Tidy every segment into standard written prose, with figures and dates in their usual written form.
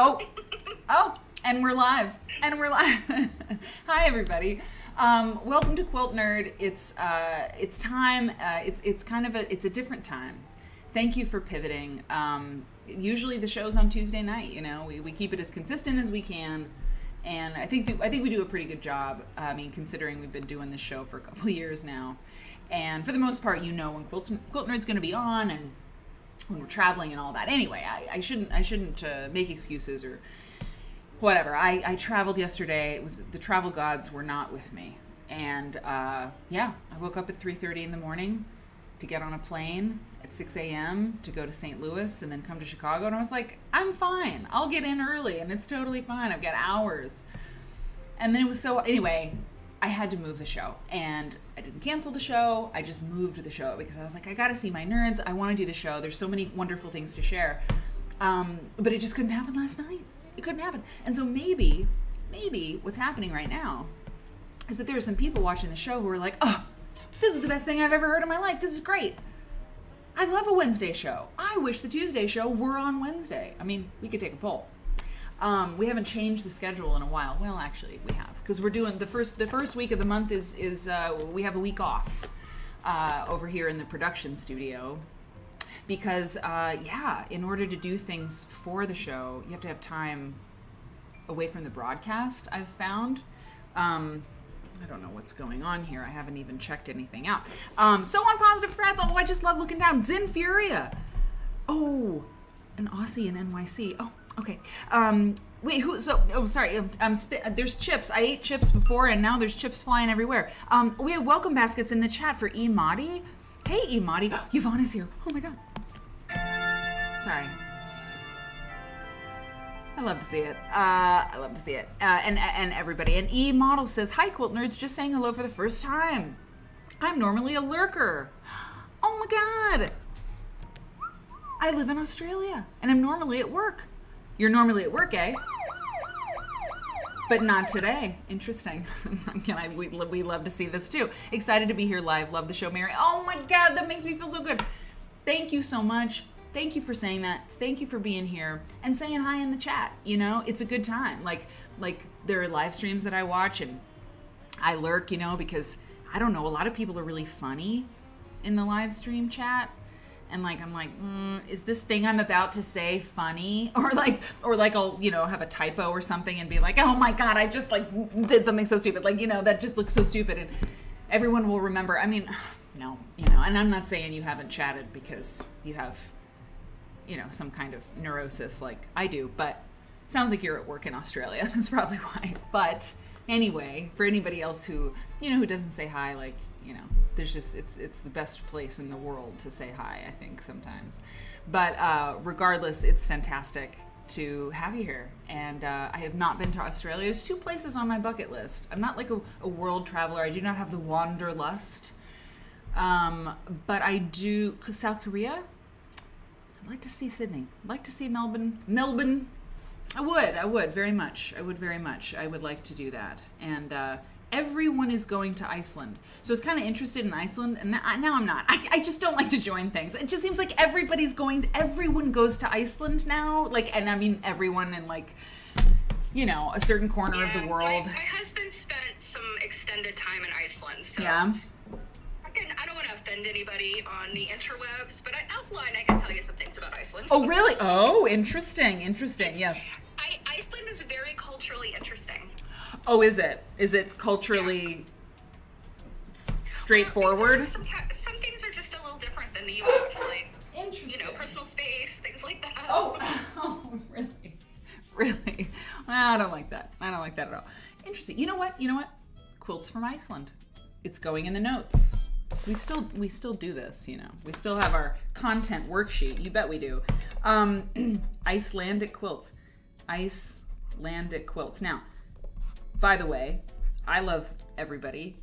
Oh, and we're live. Hi, everybody. Welcome to Quilt Nerd. It's time. It's a different time. Thank you for pivoting. Usually the show's on Tuesday night. We keep it as consistent as we can, and I think we do a pretty good job. Considering we've been doing this show for a couple of years now, and for the most part, when Quilt Nerd's going to be on and when we're traveling and all that. Anyway, I shouldn't make excuses or whatever. I traveled yesterday. The travel gods were not with me, and I woke up at 3:30 in the morning to get on a plane at 6 a.m. to go to St. Louis and then come to Chicago, and I was like, I'm fine. I'll get in early, and it's totally fine. I've got hours. And then anyway, I had to move the show, and I didn't cancel the show. I just moved the show because I was like, I got to see my nerds. I want to do the show. There's so many wonderful things to share. But it just couldn't happen last night. It couldn't happen. And so maybe what's happening right now is that there are some people watching the show who are like, oh, this is the best thing I've ever heard in my life. This is great. I love a Wednesday show. I wish the Tuesday show were on Wednesday. We could take a poll. We haven't changed the schedule in a while. Well, actually, we have, because we're doing the first week of the month is we have a week off over here in the production studio, because in order to do things for the show, you have to have time away from the broadcast. I've found. I don't know what's going on here. I haven't even checked anything out. So on Positive Threads, I just love looking down. Zin Furia. Oh, an Aussie in NYC. Oh. Okay. Wait, who? So, sorry. There's chips. I ate chips before, and now there's chips flying everywhere. We have welcome baskets in the chat for E. Madi. Hey, E. Madi. Yvonne is here. Oh my God. Sorry. I love to see it. And everybody. And E. Model says, hi, Quilt Nerds. Just saying hello for the first time. I'm normally a lurker. Oh my God. I live in Australia, and I'm normally at work. You're normally at work, eh? But not today. Interesting. We love to see this too. Excited to be here live. Love the show, Mary. Oh my God, that makes me feel so good. Thank you so much. Thank you for saying that. Thank you for being here and saying hi in the chat. It's a good time. Like there are live streams that I watch and I lurk, because I don't know, a lot of people are really funny in the live stream chat. And I'm like, is this thing I'm about to say funny? Or I'll, have a typo or something and be like, oh my God, I just did something so stupid. That just looks so stupid. And everyone will remember. No, and I'm not saying you haven't chatted because you have, some kind of neurosis like I do, but it sounds like you're at work in Australia. That's probably why. But anyway, for anybody else who, who doesn't say hi, there's just, it's the best place in the world to say hi, I think, sometimes. But regardless, it's fantastic to have you here. And I have not been to Australia. There's 2 places on my bucket list. I'm not like a world traveler. I do not have the wanderlust. But I do, South Korea. I'd like to see Sydney. I'd like to see Melbourne. I would very much. I would like to do that. And everyone is going to Iceland. So I was kind of interested in Iceland, and now I'm not. I just don't like to join things. It just seems like everyone goes to Iceland now. Everyone in a certain corner of the world. My husband spent some extended time in Iceland, so yeah. I don't want to offend anybody on the interwebs, but offline I can tell you some things about Iceland. Oh, really? Oh, interesting. Yes. Iceland is very culturally interesting. Oh, is it? Is it culturally straightforward? Some things are just a little different than the U.S. Interesting. Personal space, things like that. Oh, really? Well, I don't like that. At all. Interesting. You know what? Quilts from Iceland. It's going in the notes. We still do this, We still have our content worksheet. You bet we do. Icelandic quilts. Icelandic quilts. Now, by the way, I love everybody,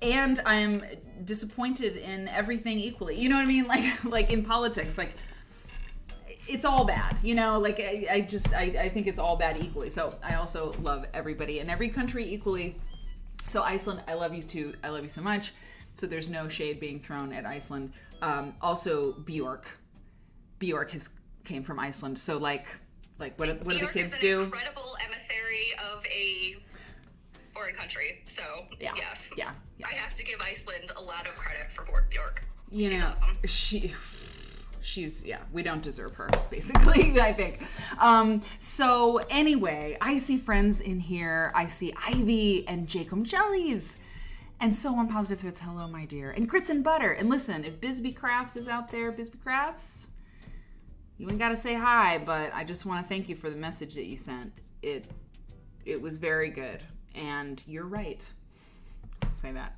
and I am disappointed in everything equally. You know what I mean? Like in politics, it's all bad. I think it's all bad equally. So I also love everybody and every country equally. So Iceland, I love you too. I love you so much. So there's no shade being thrown at Iceland. Also Bjork came from Iceland. So Like, what do New the York kids is an do? incredible emissary of a foreign country. So, yes. Yeah. I have to give Iceland a lot of credit for New York. You She's know, awesome. she's we don't deserve her, basically, I think. So anyway, I see friends in here. I see Ivy and Jacob Jellies. And so on Positive Threads, hello, my dear. And Grits and Butter. And listen, if Bisbee Crafts is out there, Bisbee Crafts, you ain't got to say hi, but I just want to thank you for the message that you sent. It was very good. And you're right. I'll say that.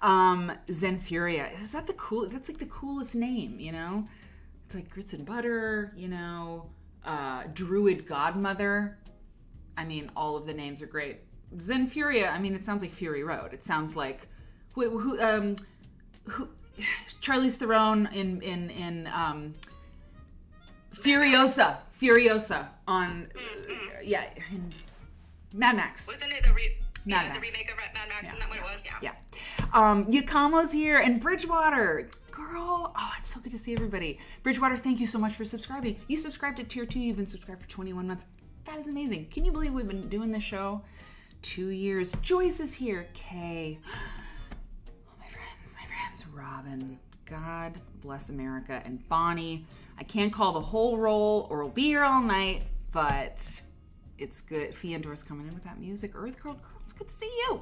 Zenfuria. Is that that's like the coolest name, you know? It's like Grits and Butter, you know, Druid Godmother. I mean, all of the names are great. Zenfuria, I mean, it sounds like Fury Road. It sounds like who Charlize Theron in Furiosa on in Mad Max. Wasn't it the remake of Mad Max? Isn't that what it was? Yeah. Yakamo's here and Bridgewater. Girl, oh, it's so good to see everybody. Bridgewater, thank you so much for subscribing. You subscribed to Tier 2. You've been subscribed for 21 months. That is amazing. Can you believe we've been doing this show 2 years? Joyce is here. Kay. Oh, my friends. Robin. God bless America. And Bonnie. I can't call the whole roll or we'll be here all night, but it's good. Fiandor's coming in with that music. Earth Girl, it's good to see you.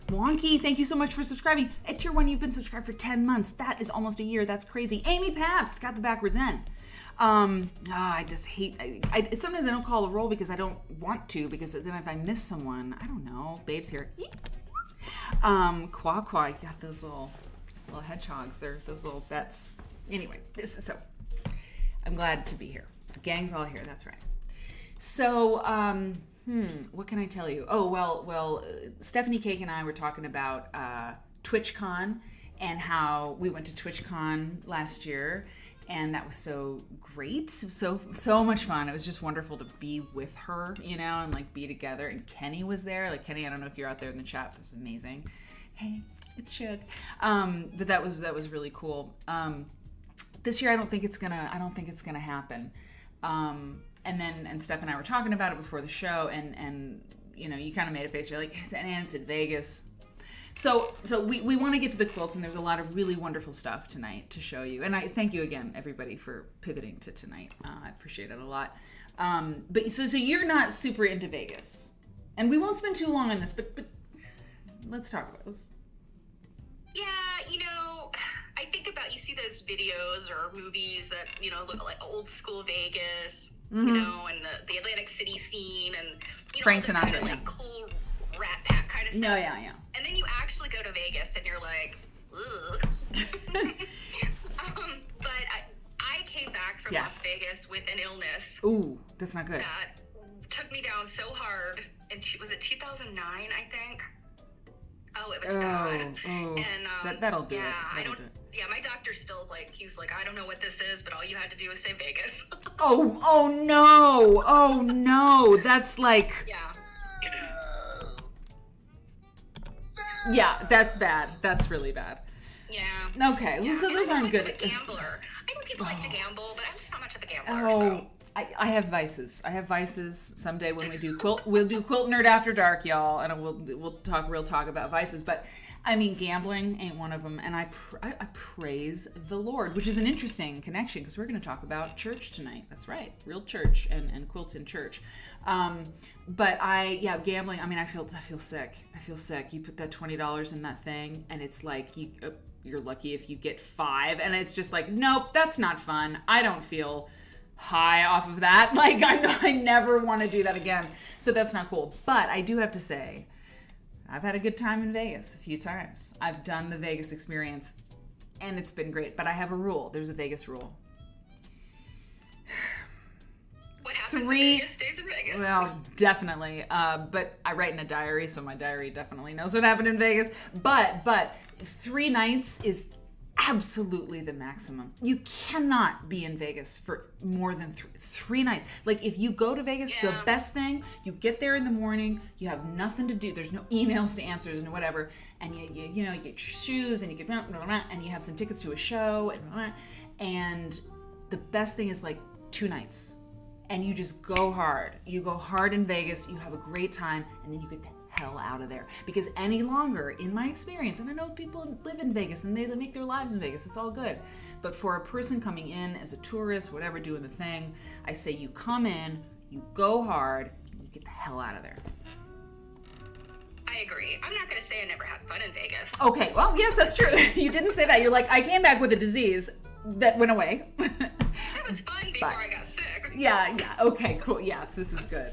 Wonky, thank you so much for subscribing. At Tier 1, you've been subscribed for 10 months. That is almost a year. That's crazy. Amy Pabst got the backwards N. I just hate... sometimes I don't call a roll because I don't want to, because then if I miss someone, I don't know. Babe's here. Qua, you got those little hedgehogs. They're those little bets. Anyway, I'm glad to be here. The gang's all here. That's right. So, what can I tell you? Oh, well, Stephanie Cake and I were talking about TwitchCon and how we went to TwitchCon last year, and that was so great, so much fun. It was just wonderful to be with her, you know, and like be together. And Kenny was there. Like Kenny, I don't know if you're out there in the chat. That was amazing. Hey, it's Shug. But that was really cool. This year, I don't think it's gonna happen. And Steph and I were talking about it before the show, and you know, you kind of made a face. You're like, and it's in Vegas. So we want to get to the quilts, and there's a lot of really wonderful stuff tonight to show you. And I thank you again, everybody, for pivoting to tonight. I appreciate it a lot. But so you're not super into Vegas, and we won't spend too long on this, but let's talk about this. Yeah, you know, I think about, you see those videos or movies that, you know, look like old school Vegas, you know, and the Atlantic City scene, and, you know, Frank all the Sinatra, kind of, like, cool Rat Pack kind of stuff. No, yeah. And then you actually go to Vegas and you're like, ugh. But I came back from Las Vegas with an illness. Ooh, that's not good. That took me down so hard. Was it 2009, I think? Oh, it was bad. And that'll do yeah, it. I don't. Yeah, my doctor still he was like, I don't know what this is, but all you had to do was say Vegas. oh no, that's like. Yeah. Yeah, that's bad. That's really bad. Yeah. Okay, yeah. so those aren't good. I'm a gambler. I know people like to gamble, but I'm just not much of a gambler. So. I have vices. Someday when we'll do Quilt Nerd After Dark, y'all, and we'll talk real talk about vices. But I mean, gambling ain't one of them, and I praise the Lord, which is an interesting connection because we're going to talk about church tonight. That's right, real church and quilts in church. But gambling. I mean, I feel sick. You put that $20 in that thing, and it's like you're lucky if you get 5, and it's just like, nope, that's not fun. I don't feel high off of that. Like, I never want to do that again. So that's not cool. But I do have to say, I've had a good time in Vegas a few times. I've done the Vegas experience, and it's been great. But I have a rule. There's a Vegas rule. What happens in Vegas stays in Vegas. Well, definitely. But I write in a diary, so my diary definitely knows what happened in Vegas. But 3 nights is absolutely the maximum. You cannot be in Vegas for more than 3 nights. Like, if you go to Vegas, the best thing, you get there in the morning, you have nothing to do, there's no emails to answer and whatever, and you get your shoes, and you get and you have some tickets to a show, and the best thing is like 2 nights. and you just go hard. You go hard in Vegas, you have a great time, and then you get the hell out of there. Because any longer, in my experience, and I know people live in Vegas and they make their lives in Vegas, it's all good. But for a person coming in as a tourist, whatever, doing the thing, I say you come in, you go hard, and you get the hell out of there. I agree. I'm not going to say I never had fun in Vegas. Okay, well, yes, that's true. You didn't say that. You're like, I came back with a disease that went away. It was fun before I got sick. Yeah, okay, cool. Yeah, this is good.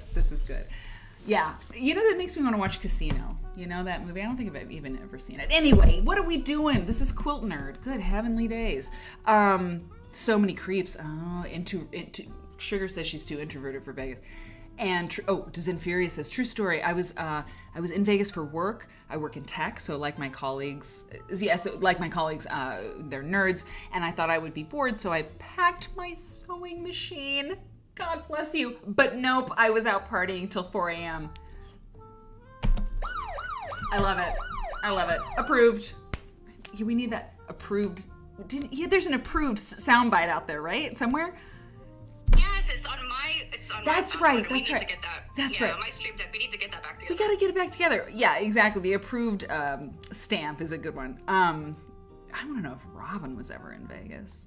Yeah, you know, that makes me want to watch Casino. You know that movie? I don't think I've even ever seen it. Anyway, what are we doing? This is Quilt Nerd. Good heavenly days. So many creeps. Oh, Sugar says she's too introverted for Vegas. And Zinferia says, true story. I was in Vegas for work. I work in tech, so like my colleagues, they're nerds, and I thought I would be bored, so I packed my sewing machine. God bless you. But nope, I was out partying till 4 a.m. I love it. Approved. Yeah, we need that approved. There's an approved soundbite out there, right? Somewhere? Yes, it's on That's my right. We need to get that. That's right. My stream deck. We need to get that back together. We gotta get it back together. Yeah, exactly. The approved stamp is a good one. I want to know if Robin was ever in Vegas.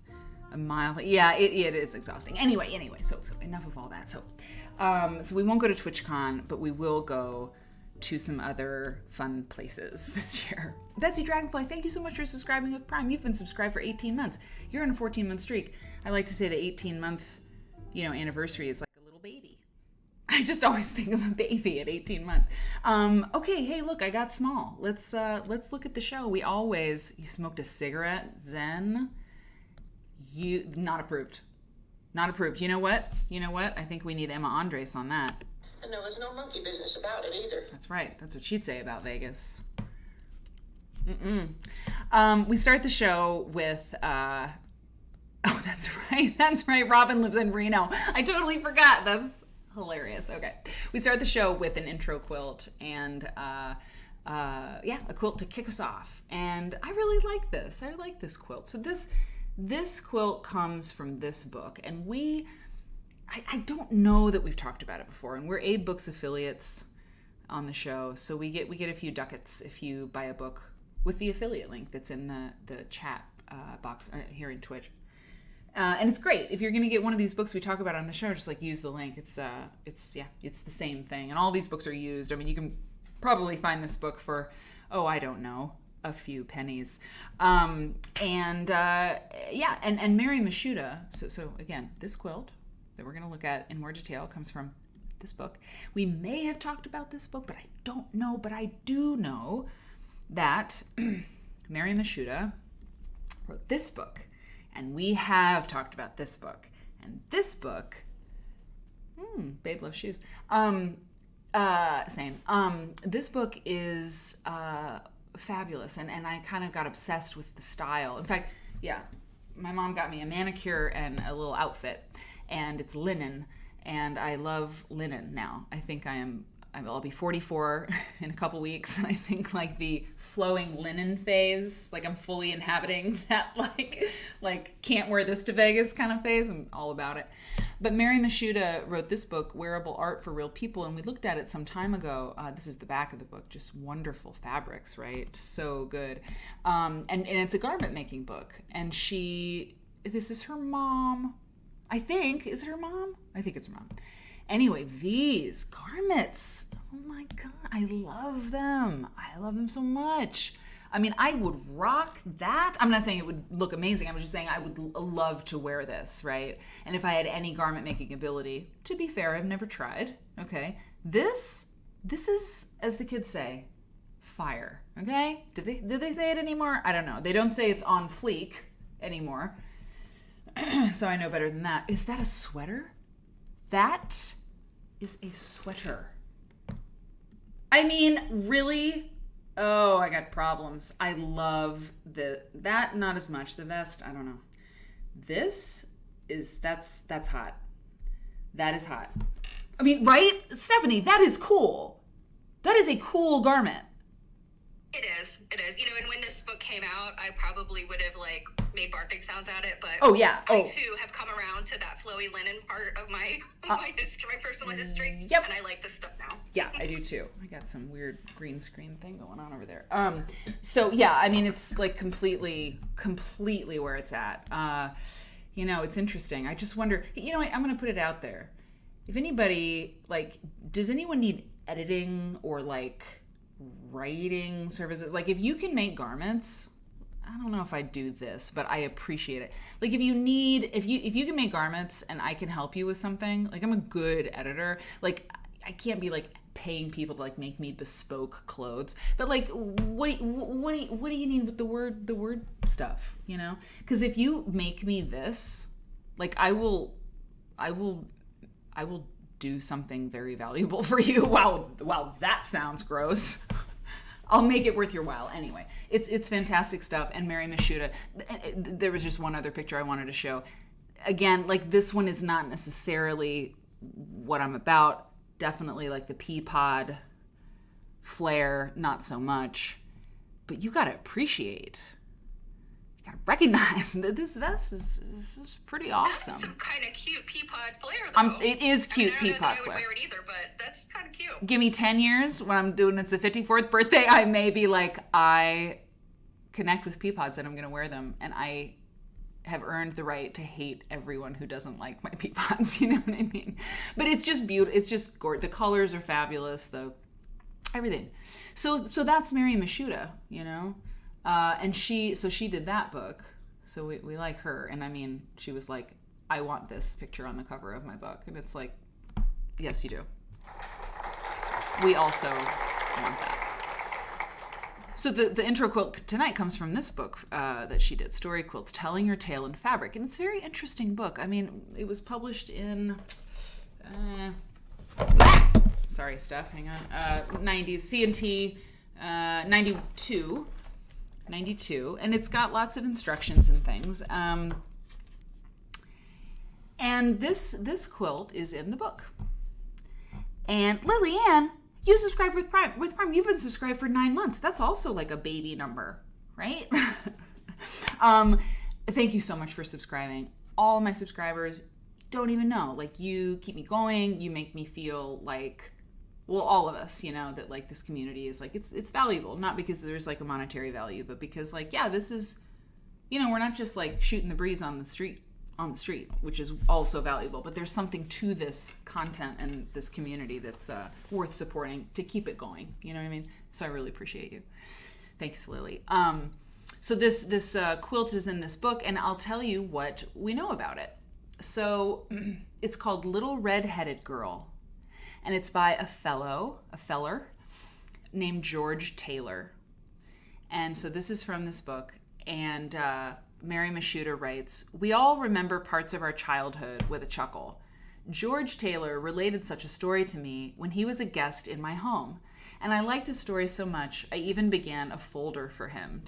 A mile. Yeah, it is exhausting. Anyway. So enough of all that. So we won't go to TwitchCon, but we will go to some other fun places this year. Betsy Dragonfly, thank you so much for subscribing with Prime. You've been subscribed for 18 months. You're on a 14-month streak. I like to say the 18-month, anniversary is like a little baby. I just always think of a baby at 18 months. Okay, hey, look, I got small. Let's look at the show. You smoked a cigarette, Zen. Not approved. Not approved. You know what? I think we need Emma Andres on that. And there was no monkey business about it either. That's right. That's what she'd say about Vegas. We start the show with, that's right. Robin lives in Reno. I totally forgot. That's hilarious. Okay. We start the show with an intro quilt and, a quilt to kick us off. And I really like this. I like this quilt. So this quilt comes from this book, and I don't know that we've talked about it before, and we're Abe Books affiliates on the show, so we get a few ducats if you buy a book with the affiliate link that's in the chat box here in Twitch. And it's great if you're going to get one of these books we talk about on the show. Just like use the link. It's the same thing, and all these books are used. I mean, you can probably find this book for I don't know, a few pennies. And Mary Mashuda. So again, this quilt that we're going to look at in more detail comes from this book. We may have talked about this book, but I don't know. But I do know that Mary Mashuda wrote this book, and we have talked about this book. And this book, Babe Loves Shoes. Same. This book is fabulous, and I kind of got obsessed with the style. In fact, my mom got me a manicure and a little outfit, and it's linen, and I love linen now. I think I'll be 44 in a couple weeks, and I think like the flowing linen phase, like I'm fully inhabiting that like can't wear this to Vegas kind of phase. I'm all about it. But Mary Mashuda wrote this book, Wearable Art for Real People, and we looked at it some time ago. This is the back of the book, just wonderful fabrics, right? So good. And it's a garment making book, and this is her mom. I think, is it her mom? I think it's her mom. Anyway, these garments, oh my God, I love them. I love them so much. I mean, I would rock that. I'm not saying it would look amazing. I'm just saying I would love to wear this, right? And if I had any garment making ability, to be fair, I've never tried, okay? This is, as the kids say, fire, okay? Did they say it anymore? I don't know. They don't say it's on fleek anymore. So I know better than that. Is that a sweater? That is a sweater. I mean, really? Oh, I got problems. I love that, not as much. The vest, I don't know. That's hot. That is hot. I mean, right? Stephanie, that is cool. That is a cool garment. It is. It is. And when this book came out, I probably would have like made barking sounds at it, but oh yeah, I too have come around to that flowy linen part of my my history, my personal history. Yep. And I like this stuff now. Yeah, I do too. I got some weird green screen thing going on over there. So yeah, I mean, it's like completely where it's at. It's interesting. I just wonder. I'm going to put it out there. If anybody does anyone need editing or writing services? Like, if you can make garments, I don't know if I do this, but I appreciate it. Like, if you can make garments and I can help you with something, like, I'm a good editor. Like, I can't be paying people to make me bespoke clothes, but what do you need with the word stuff? Because if you make me this, I will do something very valuable for you. Wow, that sounds gross. I'll make it worth your while. Anyway, it's fantastic stuff. And Mary Mashuda, there was just one other picture I wanted to show. Again, this one is not necessarily what I'm about. Definitely the pea pod flair, not so much. But you gotta appreciate, you gotta recognize that this vest is pretty awesome. That's some kind of cute pea pod flair, though. It is cute pea pod flair. I would wear it either, but that's kind of cute. Give me 10 years when I'm doing it's the 54th birthday, I may be I connect with pea pods and I'm gonna wear them, and I have earned the right to hate everyone who doesn't like my pea pods. You know what I mean? But it's just beautiful. It's just gorgeous. The colors are fabulous. Everything. So that's Mary Mashuda, and she did that book. So we like her. And I mean, she was like, I want this picture on the cover of my book. And it's like, yes, you do. We also want that. So the intro quilt tonight comes from this book that she did, Story Quilts, Telling Your Tale in Fabric. And it's a very interesting book. I mean, it was published in, sorry, Steph, hang on, 90s, C&T, 92, and it's got lots of instructions and things. And this quilt is in the book. And Lillian, you subscribed with Prime. With Prime, you've been subscribed for 9 months. That's also a baby number, right? Thank you so much for subscribing. All of my subscribers don't even know. You keep me going. You make me feel all of us, that this community is it's valuable. Not because there's a monetary value, but because this is, we're not just shooting the breeze on the street, which is also valuable, but there's something to this content and this community that's worth supporting to keep it going. You know what I mean? So I really appreciate you. Thanks, Lily. So this quilt is in this book, and I'll tell you what we know about it. So it's called Little Redheaded Girl, and it's by a feller named George Taylor. And so this is from this book, and Mary Mashuda writes, "We all remember parts of our childhood with a chuckle. George Taylor related such a story to me when he was a guest in my home, and I liked his story so much I even began a folder for him.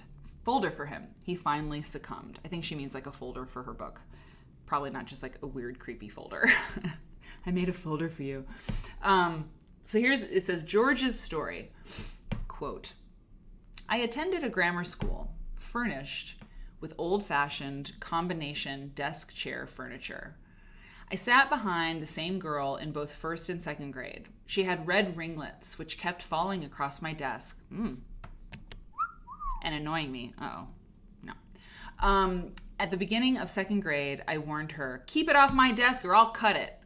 He finally succumbed." I think she means a folder for her book. Probably not just a weird, creepy folder. I made a folder for you. So it says George's story. Quote, "I attended a grammar school, furnished with old-fashioned combination desk chair furniture. I sat behind the same girl in both first and second grade. She had red ringlets, which kept falling across my desk. And annoying me. Uh-oh. No. At the beginning of second grade, I warned her, 'Keep it off my desk or I'll cut it.'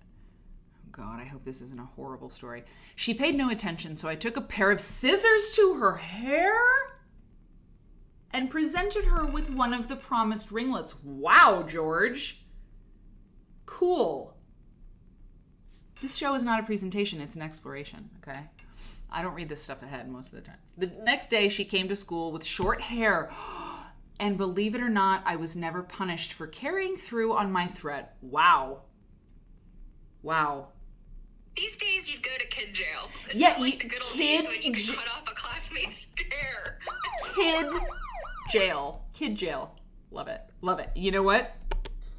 Oh God, I hope this isn't a horrible story. She paid no attention, so I took a pair of scissors to her hair and presented her with one of the promised ringlets." Wow, George. Cool. This show is not a presentation, it's an exploration, okay? I don't read this stuff ahead most of the time. The next day, she came to school with short hair. And believe it or not, I was never punished for carrying through on my thread. Wow. These days, you'd go to kid jail. It's Yeah, not like the good old days when you could cut off a classmate's hair. Kid jail. Love it. You know what?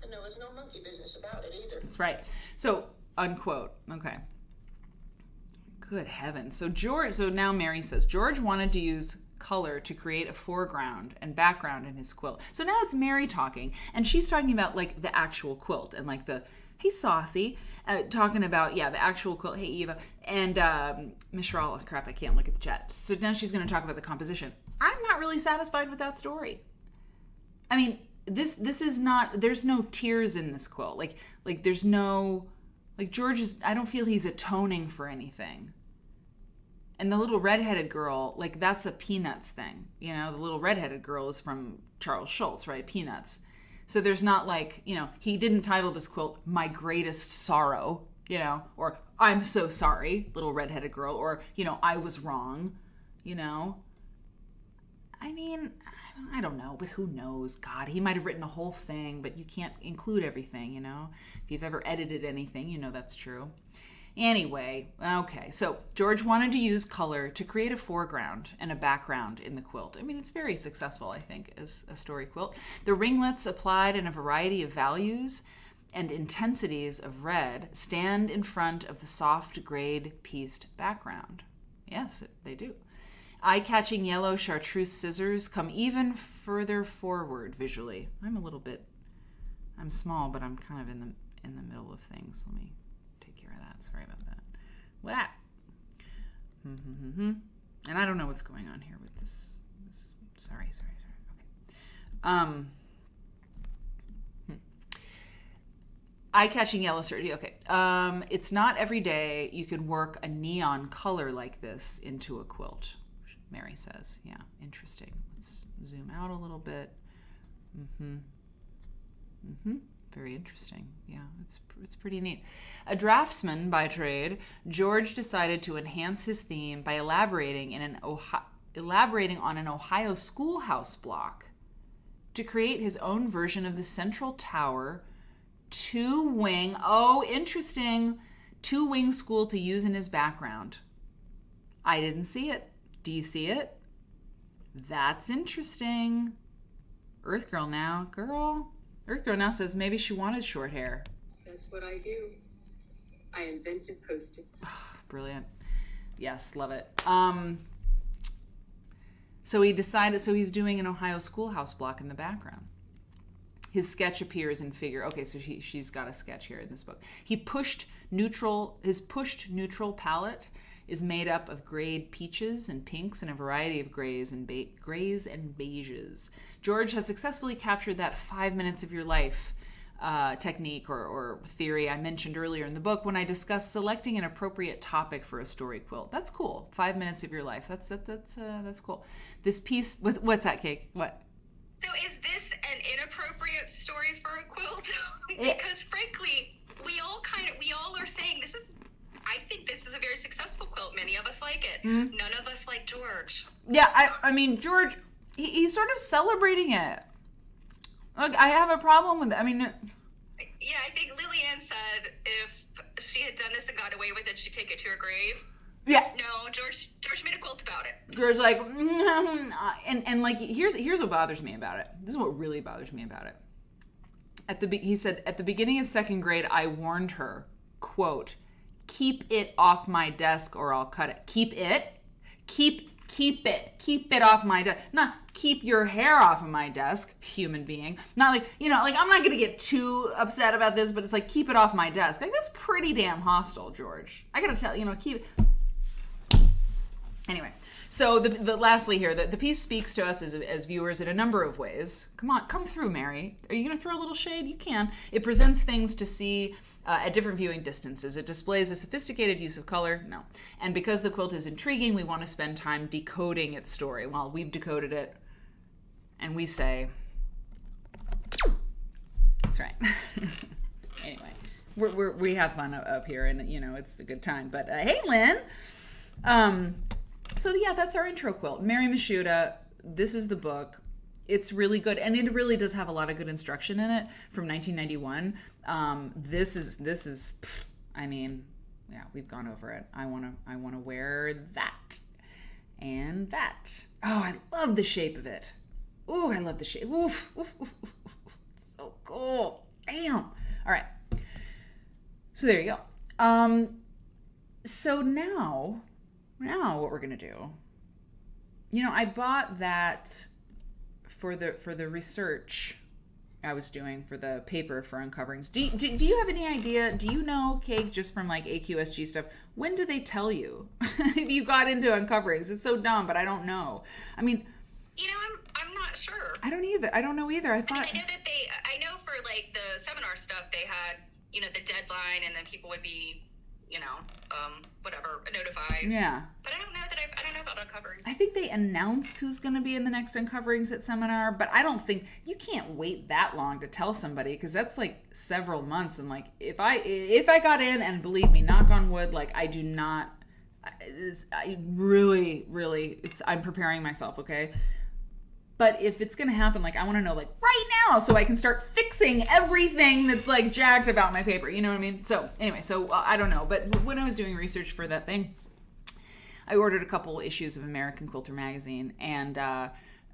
And there was no monkey business about it either. That's right. So, unquote. Okay. Good heavens. So now Mary says, George wanted to use color to create a foreground and background in his quilt. So now it's Mary talking, and she's talking about like the actual quilt and like the, hey Saucy, talking about, the actual quilt, hey Eva, and Mishral, oh crap, I can't look at the chat. So now she's going to talk about the composition. I'm not really satisfied with that story. I mean, this is not, there's no tears in this quilt. Like there's no, like George is, I don't feel he's atoning for anything. And the little redheaded girl, like that's a Peanuts thing. You know, the little redheaded girl is from Charles Schulz, right? Peanuts. So there's not like, he didn't title this quilt My Greatest Sorrow, or I'm so sorry, little redheaded girl, or, I was wrong, I mean, I don't know, but who knows? God, he might have written a whole thing, but you can't include everything, If you've ever edited anything, that's true. Anyway, okay, so George wanted to use color to create a foreground and a background in the quilt. I mean, it's very successful, I think, as a story quilt. The ringlets applied in a variety of values and intensities of red stand in front of the soft grayed pieced background. Yes, they do. Eye-catching yellow chartreuse scissors come even further forward visually. I'm small, but I'm kind of in the middle of things. Let me take care of that. Sorry about that. Wow. And I don't know what's going on here with this. Sorry. Okay. Eye-catching yellow certainty. Okay. It's not every day you can work a neon color like this into a quilt, Mary says. Yeah, interesting. Let's zoom out a little bit. Very interesting. Yeah, it's pretty neat. A draftsman by trade, George decided to enhance his theme by elaborating on an Ohio schoolhouse block to create his own version of the central tower two-wing. Oh, interesting. Two-wing school to use in his background. I didn't see it. Do you see it? That's interesting. Earth Girl now. Earth Girl now says maybe she wanted short hair. That's what I do. I invented Post-its. Brilliant. Yes, love it. So he's doing an Ohio schoolhouse block in the background. His sketch appears in figure. Okay, so she's got a sketch here in this book. His pushed neutral palette is made up of grayed peaches and pinks and a variety of grays and beiges. George has successfully captured that 5 minutes of your life technique or theory I mentioned earlier in the book when I discussed selecting an appropriate topic for a story quilt. That's cool. 5 minutes of your life. That's cool. This piece with what's that, Cake? What? So is this an inappropriate story for a quilt? Because frankly, we all are saying I think this is a very successful quilt. Many of us like it. Mm-hmm. None of us like George. Yeah, I mean, George, he's sort of celebrating it. Look, I have a problem with it. I mean... Yeah, I think Lillian said if she had done this and got away with it, she'd take it to her grave. Yeah. No, George made a quilt about it. George like, and like, here's what bothers me about it. This is what really bothers me about it. He said, at the beginning of second grade, I warned her, quote, keep it off my desk or I'll cut it. Keep it off my desk. Not keep your hair off of my desk, human being. Not like, I'm not going to get too upset about this, but it's like, keep it off my desk. Like, that's pretty damn hostile, George. I got to tell keep it. Anyway, so the lastly here, the piece speaks to us as viewers in a number of ways. Come on, come through, Mary. Are you going to throw a little shade? You can. It presents things to see at different viewing distances. It displays a sophisticated use of color. No. And because the quilt is intriguing, we want to spend time decoding its story. Well, we've decoded it, and we say, that's right. Anyway, we have fun up here, and it's a good time. But hey, Lynn. So yeah, that's our intro quilt. Mary Mashuda, this is the book. It's really good, and it really does have a lot of good instruction in it from 1991. This is, I mean, yeah, we've gone over it. I wanna wear that and that. Oh, I love the shape of it. Ooh, I love the shape. Oof, oof, oof, oof, oof. So cool. Damn. All right. So there you go. So now what we're gonna do I bought that for the research I was doing for the paper for uncoverings. Do you have any idea? Do you know, Cake, just from like AQSG stuff, when do they tell you if you got into uncoverings? It's so dumb, but I don't know. I mean, I'm not sure. I don't either. I don't know either. I thought. I know that I know for like the seminar stuff, they had, the deadline, and then people would be, whatever, notified. Yeah. But I don't know about uncoverings. I think they announce who's going to be in the next uncoverings at seminar, but I don't think you can't wait that long to tell somebody, because that's like several months. And like if I got in, and believe me, knock on wood, like I do not. I really, I'm preparing myself, okay? But if it's going to happen, like I want to know like right now so I can start fixing everything that's like jacked about my paper. You know what I mean? So anyway, I don't know. But when I was doing research for that thing, I ordered a couple issues of American Quilter magazine, and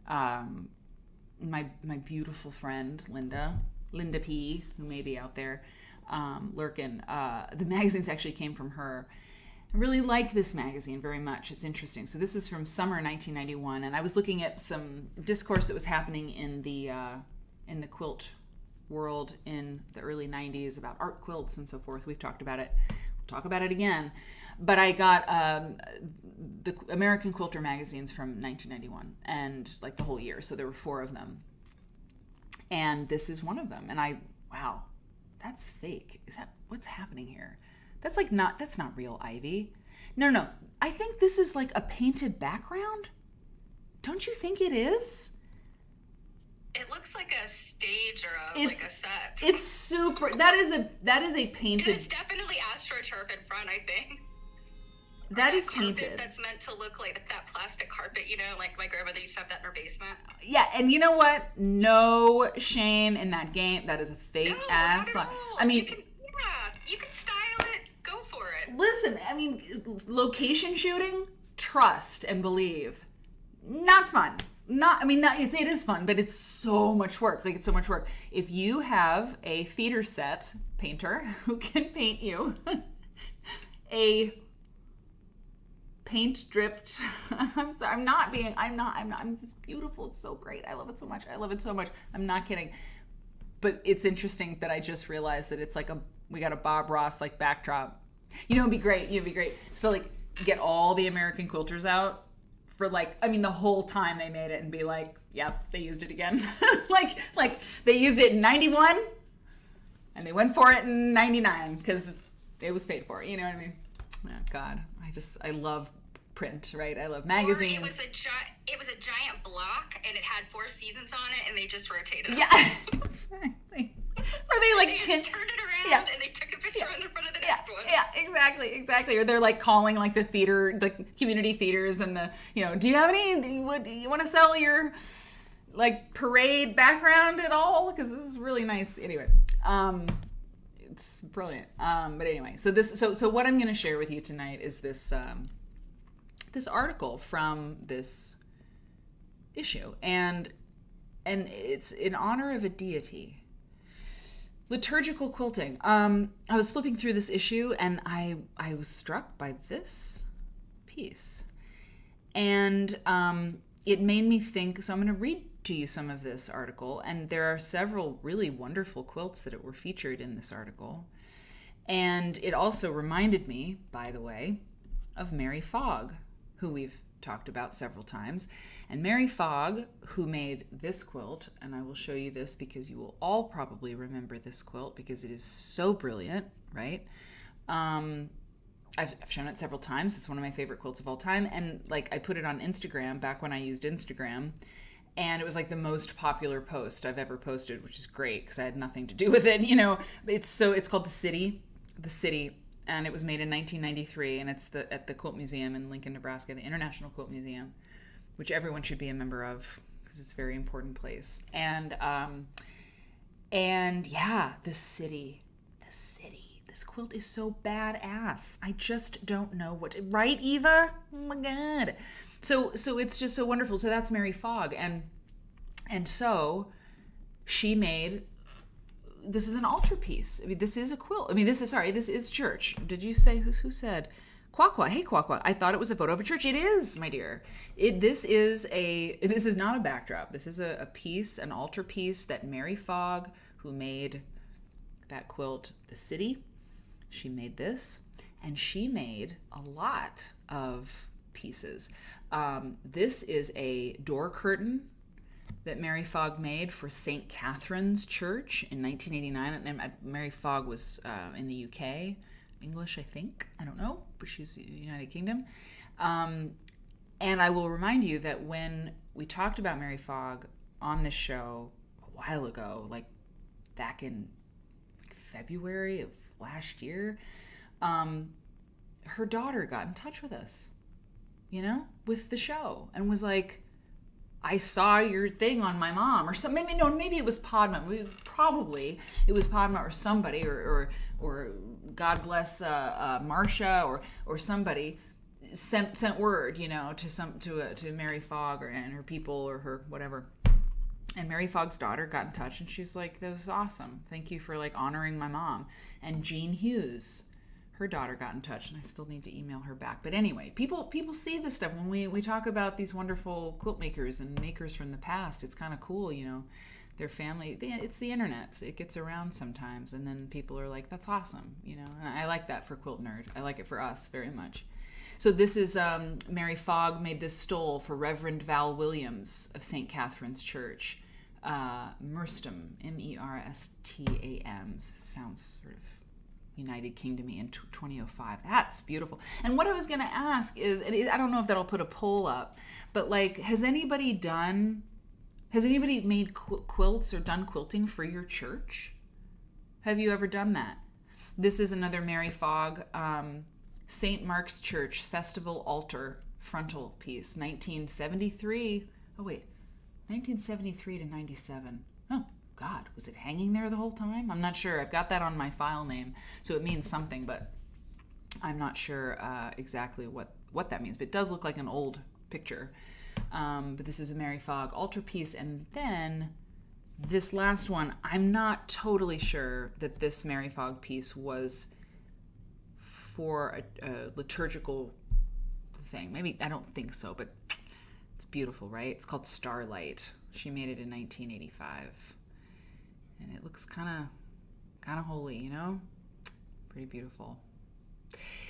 my beautiful friend Linda P, who may be out there lurking, the magazines actually came from her. I really like this magazine very much. It's interesting. So this is from summer 1991, and I was looking at some discourse that was happening in the quilt world in the early 90s about art quilts and so forth. We've talked about it. We'll talk about it again. But I got the American Quilter magazines from 1991, and like the whole year. So there were 4 of them. And this is one of them. And wow, that's fake. Is that what's happening here? That's not real ivy. No. I think this is like a painted background. Don't you think it is? It looks like a stage or like a set. It's super. That is a painted. And it's definitely astroturf in front, I think. That is painted. That's meant to look like that plastic carpet, like my grandmother used to have that in her basement. Yeah, and you know what? No shame in that game. That is a fake ass. I mean, you can style it. Go for it. Listen, I mean, location shooting, trust and believe. Not fun. It is fun, but it's so much work. Like, it's so much work. If you have a feeder set painter who can paint you a paint dripped, I'm sorry, it's beautiful. It's so great. I love it so much. I'm not kidding. But it's interesting that I just realized that it's like we got a Bob Ross like backdrop. It'd be great. So like get all the American quilters out for the whole time they made it and be like, yep, they used it again. like they used it in 91 and they went for it in 99 because it was paid for. You know what I mean? Oh God, I love print, right? I love magazines. Or it was a giant block and it had 4 seasons on it and they just rotated it. Yeah, exactly. Or they just turned it around and they took a picture in the front of the next one. Yeah, exactly. Or they're like calling like the theater, the community theaters and the, do you have any, you want to sell your like parade background at all? Because this is really nice. Anyway, it's brilliant. But anyway, so what I'm going to share with you tonight is this article from this issue, and it's in honor of a deity. Liturgical quilting. I was flipping through this issue and I was struck by this piece, and it made me think. So I'm going to read to you some of this article, and there are several really wonderful quilts that were featured in this article, and it also reminded me, by the way, of Mary Fogg, who we've talked about several times. And Mary Fogg, who made this quilt, and I will show you this because you will all probably remember this quilt because it is so brilliant, right? I've shown it several times. It's one of my favorite quilts of all time. And like I put it on Instagram back when I used Instagram, and it was like the most popular post I've ever posted, which is great because I had nothing to do with it, It's called The City. And it was made in 1993, and it's at the Quilt Museum in Lincoln, Nebraska, the International Quilt Museum, which everyone should be a member of because it's a very important place. And yeah, the city. This quilt is so badass. I just don't know right, Eva? Oh my God. So it's just so wonderful. So that's Mary Fogg, and so she made. This is an altarpiece. I mean, this is a quilt. I mean, this is church. Did you say who said Quaqua, hey Quaqua, I thought it was a photo of a church. It is, my dear. This is not a backdrop. This is a piece, an altar piece that Mary Fogg, who made that quilt, The City, she made this, and she made a lot of pieces. This is a door curtain that Mary Fogg made for St. Catherine's Church in 1989. And Mary Fogg was in the UK, English, I think. I don't know, but she's United Kingdom. And I will remind you that when we talked about Mary Fogg on this show a while ago, like back in February of last year, her daughter got in touch with us, with the show, and was like, I saw your thing on my mom, or something. Maybe it was Podma. Probably it was Podma or somebody, or God bless Marcia or somebody sent word, to Mary Fogg and her people or her whatever. And Mary Fogg's daughter got in touch, and she's like, "That was awesome. Thank you for honoring my mom." And Jean Hughes, her daughter, got in touch, and I still need to email her back. But anyway, people see this stuff when we talk about these wonderful quilt makers and makers from the past. It's kind of cool, their family. It's the internet. So it gets around sometimes, and then people are like, "That's awesome," And I like that for Quilt Nerd. I like it for us very much. So this is Mary Fogg made this stole for Reverend Val Williams of St. Catherine's Church. Merstham, Merstam, sounds sort of United Kingdom-y, in 2005. That's beautiful. And what I was going to ask is, and I don't know if that'll put a poll up, but has anybody made quilts or done quilting for your church? Have you ever done that? This is another Mary Fogg, St. Mark's Church Festival Altar frontal piece, 1973. Oh, wait. 1973 to 97. Oh, God, was it hanging there the whole time? I'm not sure. I've got that on my file name, so it means something, but I'm not sure exactly what that means. But it does look like an old picture. But this is a Mary Fogg altar piece. And then this last one, I'm not totally sure that this Mary Fogg piece was for a liturgical thing. Maybe, I don't think so, but it's beautiful, right? It's called Starlight. She made it in 1985. And it looks kind of holy, Pretty beautiful.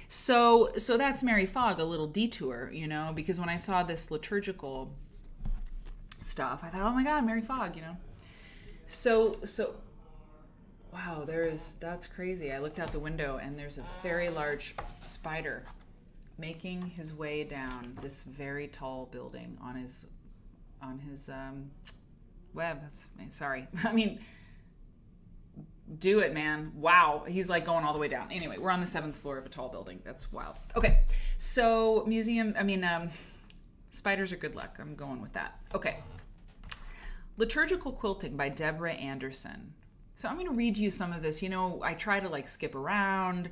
So that's Mary Fogg, a little detour, because when I saw this liturgical stuff, I thought, oh my God, Mary Fogg, So wow, that's crazy. I looked out the window and there's a very large spider making his way down this very tall building on his web. Sorry. I mean, do it, man. Wow. He's going all the way down. Anyway, we're on the 7th floor of a tall building. That's wild. Okay. So spiders are good luck. I'm going with that. Okay. Liturgical Quilting by Deborah Anderson. So I'm going to read you some of this. I try to skip around,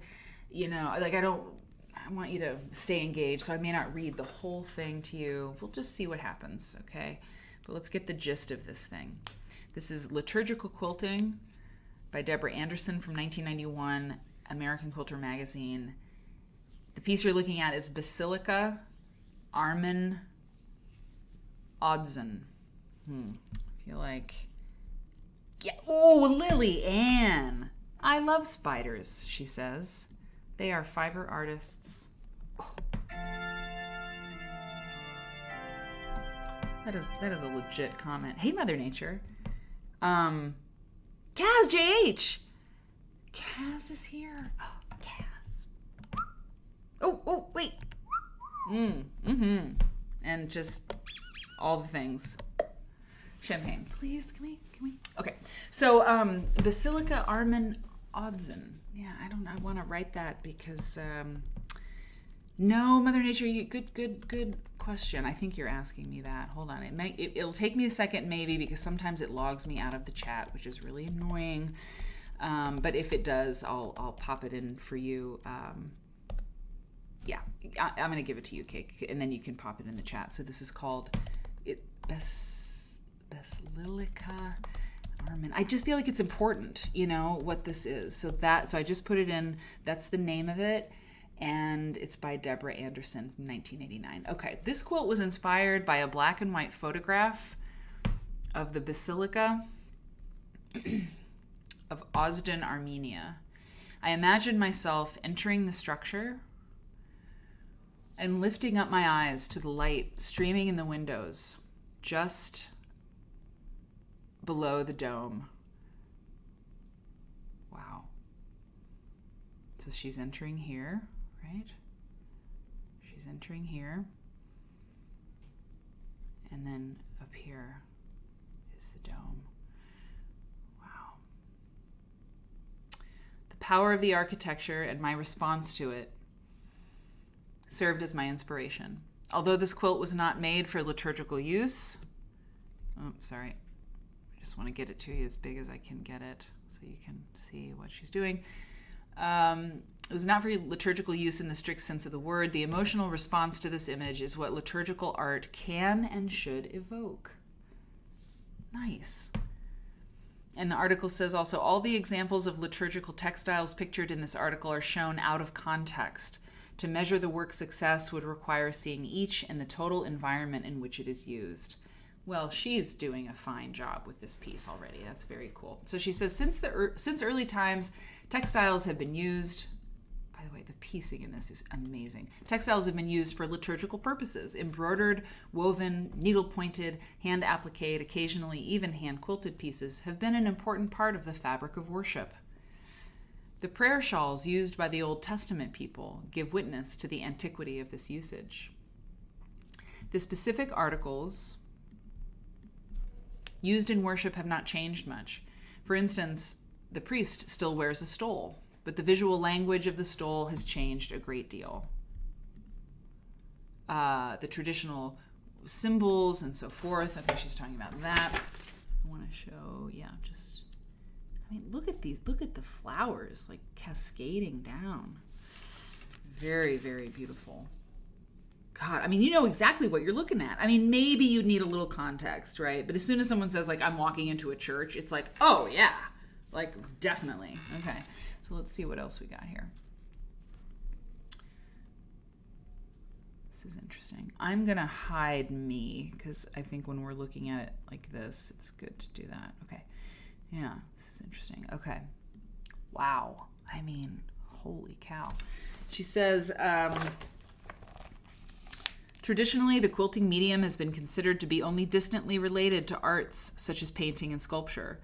I want you to stay engaged, so I may not read the whole thing to you. We'll just see what happens, okay? But let's get the gist of this thing. This is Liturgical Quilting by Deborah Anderson from 1991, American Quilter magazine. The piece you're looking at is Basilica Armin Odson. I feel like... Yeah. Oh, Lily Ann. I love spiders, she says. They are fiber artists. Oh. That is a legit comment. Hey, Mother Nature. Kaz JH. Kaz is here. Oh, Kaz. Oh, wait. And just all the things. Champagne. Please, can we? Okay. So, Basilica Armin Odson. Yeah, I want to write that because, no, Mother Nature, good question. I think you're asking me that. Hold on. It'll take me a second maybe because sometimes it logs me out of the chat, which is really annoying. But if it does, I'll pop it in for you. Yeah, I'm going to give it to you, Kate, and then you can pop it in the chat. So this is called Basilica Armin. I just feel like it's important, what this is. So I just put it in. That's the name of it. and it's by Deborah Anderson from 1989. Okay, this quilt was inspired by a black and white photograph of the Basilica of Ozden, Armenia. I imagined myself entering the structure and lifting up my eyes to the light streaming in the windows just below the dome. Wow. So she's entering here, right? She's entering here. And then up here is the dome. Wow. The power of the architecture and my response to it served as my inspiration. Although this quilt was not made for liturgical use, oh, sorry. I just want to get it to you as big as I can get it so you can see what she's doing. It was not for liturgical use in the strict sense of the word. The emotional response to this image is what liturgical art can and should evoke. Nice. And the article says also, all the examples of liturgical textiles pictured in this article are shown out of context. To measure the work's success would require seeing each and the total environment in which it is used. Well, she's doing a fine job with this piece already. That's very cool. So she says, since early times, textiles have been used. By the way, the piecing in this is amazing. Textiles have been used for liturgical purposes. Embroidered, woven, needle-pointed, hand-appliqued, occasionally even hand-quilted pieces have been an important part of the fabric of worship. The prayer shawls used by the Old Testament people give witness to the antiquity of this usage. The specific articles used in worship have not changed much. For instance, the priest still wears a stole, but the visual language of the stole has changed a great deal. The traditional symbols and so forth. Okay, she's talking about that. I want to show, I mean, look at these. Look at the flowers, like cascading down. Very, very beautiful. God, I mean, you know exactly what you're looking at. I mean, maybe you need a little context, right? But as soon as someone says, like, I'm walking into a church, it's like, oh, yeah. Like, definitely. Okay, so let's see what else we got here. This is interesting. I'm going to hide me, because I think when we're looking at it like this, it's good to do that. Okay. Yeah, this is interesting. Okay. Wow. I mean, holy cow. She says, traditionally, the quilting medium has been considered to be only distantly related to arts such as painting and sculpture.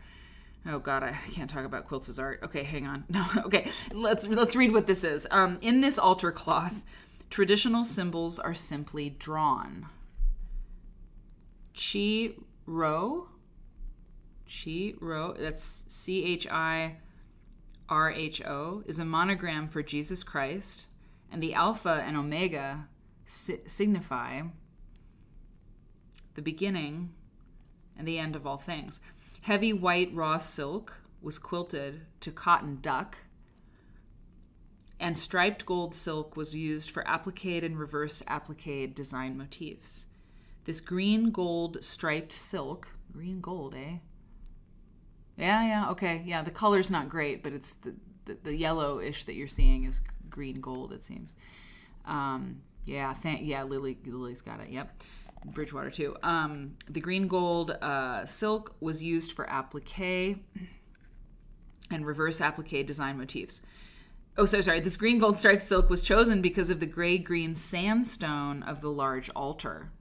Oh God, I can't talk about quilts as art. Okay, hang on. No, okay, let's read what this is. In this altar cloth, traditional symbols are simply drawn. Chi-Rho, that's C-H-I-R-H-O, is a monogram for Jesus Christ, and the Alpha and Omega signify the beginning and the end of all things. Heavy white raw silk was quilted to cotton duck, and striped gold silk was used for appliqued and reverse appliqued design motifs. This green gold striped silk, green gold, eh? Yeah, okay, yeah, the color's not great, but it's the yellowish that you're seeing is green gold, it seems. Lily's got it, yep. Bridgewater too. The green gold silk was used for applique and reverse applique design motifs. Oh, so sorry. This green gold striped silk was chosen because of the gray-green sandstone of the large altar.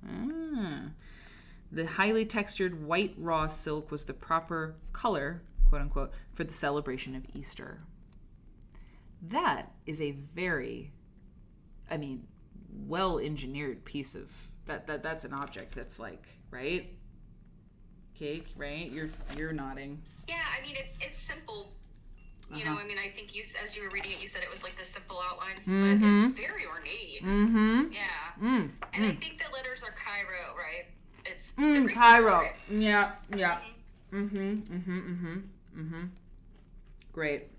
The highly textured white raw silk was the proper color, quote unquote, for the celebration of Easter. That is a very, well-engineered piece of that's an object that's like, right? Cake, right? You're nodding. Yeah, I mean it's simple. You know, I mean, I think as you were reading it, you said it was like the simple outlines, but it's very ornate. Mm-hmm. Yeah. And I think the letters are Cairo, right? It's Cairo. Right? Yeah. Great.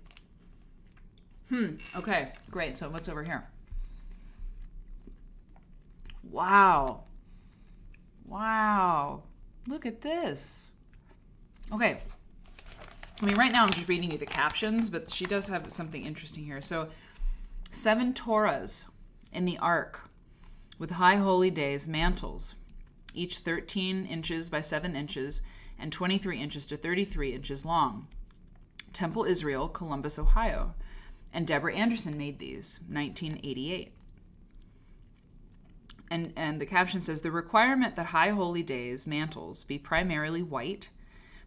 Okay, great. So what's over here? Wow. Look at this. Okay. I mean, right now I'm just reading you the captions, but she does have something interesting here. So 7 Torahs in the Ark with High Holy Days mantles, each 13 inches by 7 inches and 23 inches to 33 inches long. Temple Israel, Columbus, Ohio. And Deborah Anderson made these, 1988. And the caption says, the requirement that High Holy Days mantles be primarily white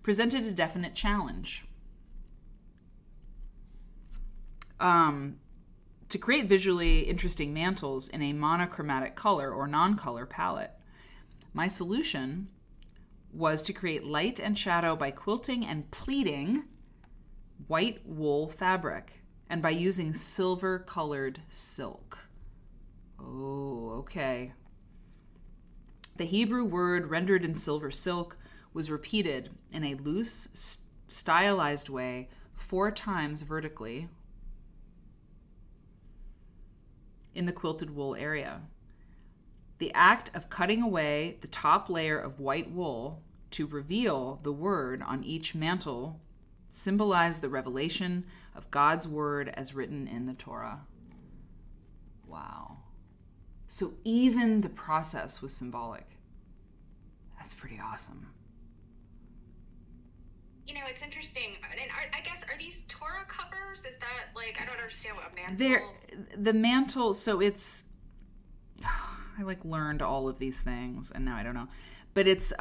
presented a definite challenge. To create visually interesting mantles in a monochromatic color or non-color palette. My solution was to create light and shadow by quilting and pleating white wool fabric and by using silver-colored silk. Oh, okay. The Hebrew word rendered in silver silk was repeated in a loose, stylized way 4 times vertically in the quilted wool area. The act of cutting away the top layer of white wool to reveal the word on each mantle symbolized the revelation of God's word as written in the Torah. Wow. So even the process was symbolic. That's pretty awesome. You know, it's interesting. And I guess, are these Torah covers? Is that, like, I don't understand what a mantle... The mantle, so it's... I, learned all of these things, and now I don't know. But it's,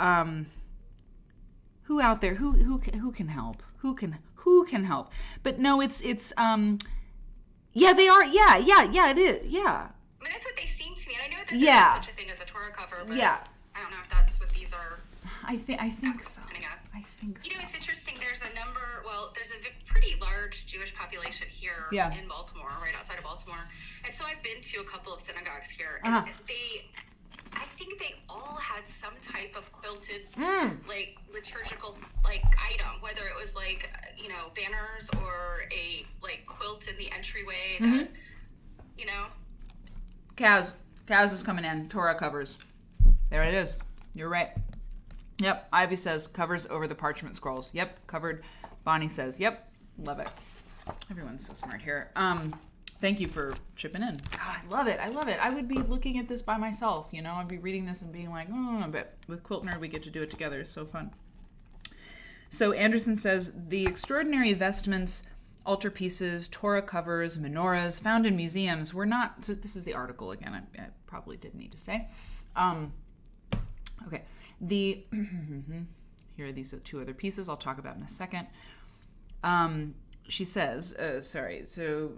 who out there, who can help? Who can help? But no, it's yeah, they are, yeah, it is, yeah. I mean, that's what they seem to me. And I know that there is such a thing as a Torah cover, but I don't know if that's what these are. I think so. I think so. You know, it's interesting. There's a pretty large Jewish population here in Baltimore, right outside of Baltimore. And so I've been to a couple of synagogues here, and I think they all had some type of quilted, liturgical, item, whether it was, banners or a, quilt in the entryway that, Kaz is coming in. Torah covers. There it is. You're right. Yep. Ivy says covers over the parchment scrolls. Yep. Covered. Bonnie says, yep. Love it. Everyone's so smart here. Thank you for chipping in. Oh, I love it. I would be looking at this by myself, I'd be reading this and being like, but with Quilt Nerd, we get to do it together. It's so fun. So Anderson says, the extraordinary vestments, altarpieces, Torah covers, menorahs found in museums were not, so this is the article again, I probably did need to say. Okay. Here are these 2 other pieces I'll talk about in a second. She says, so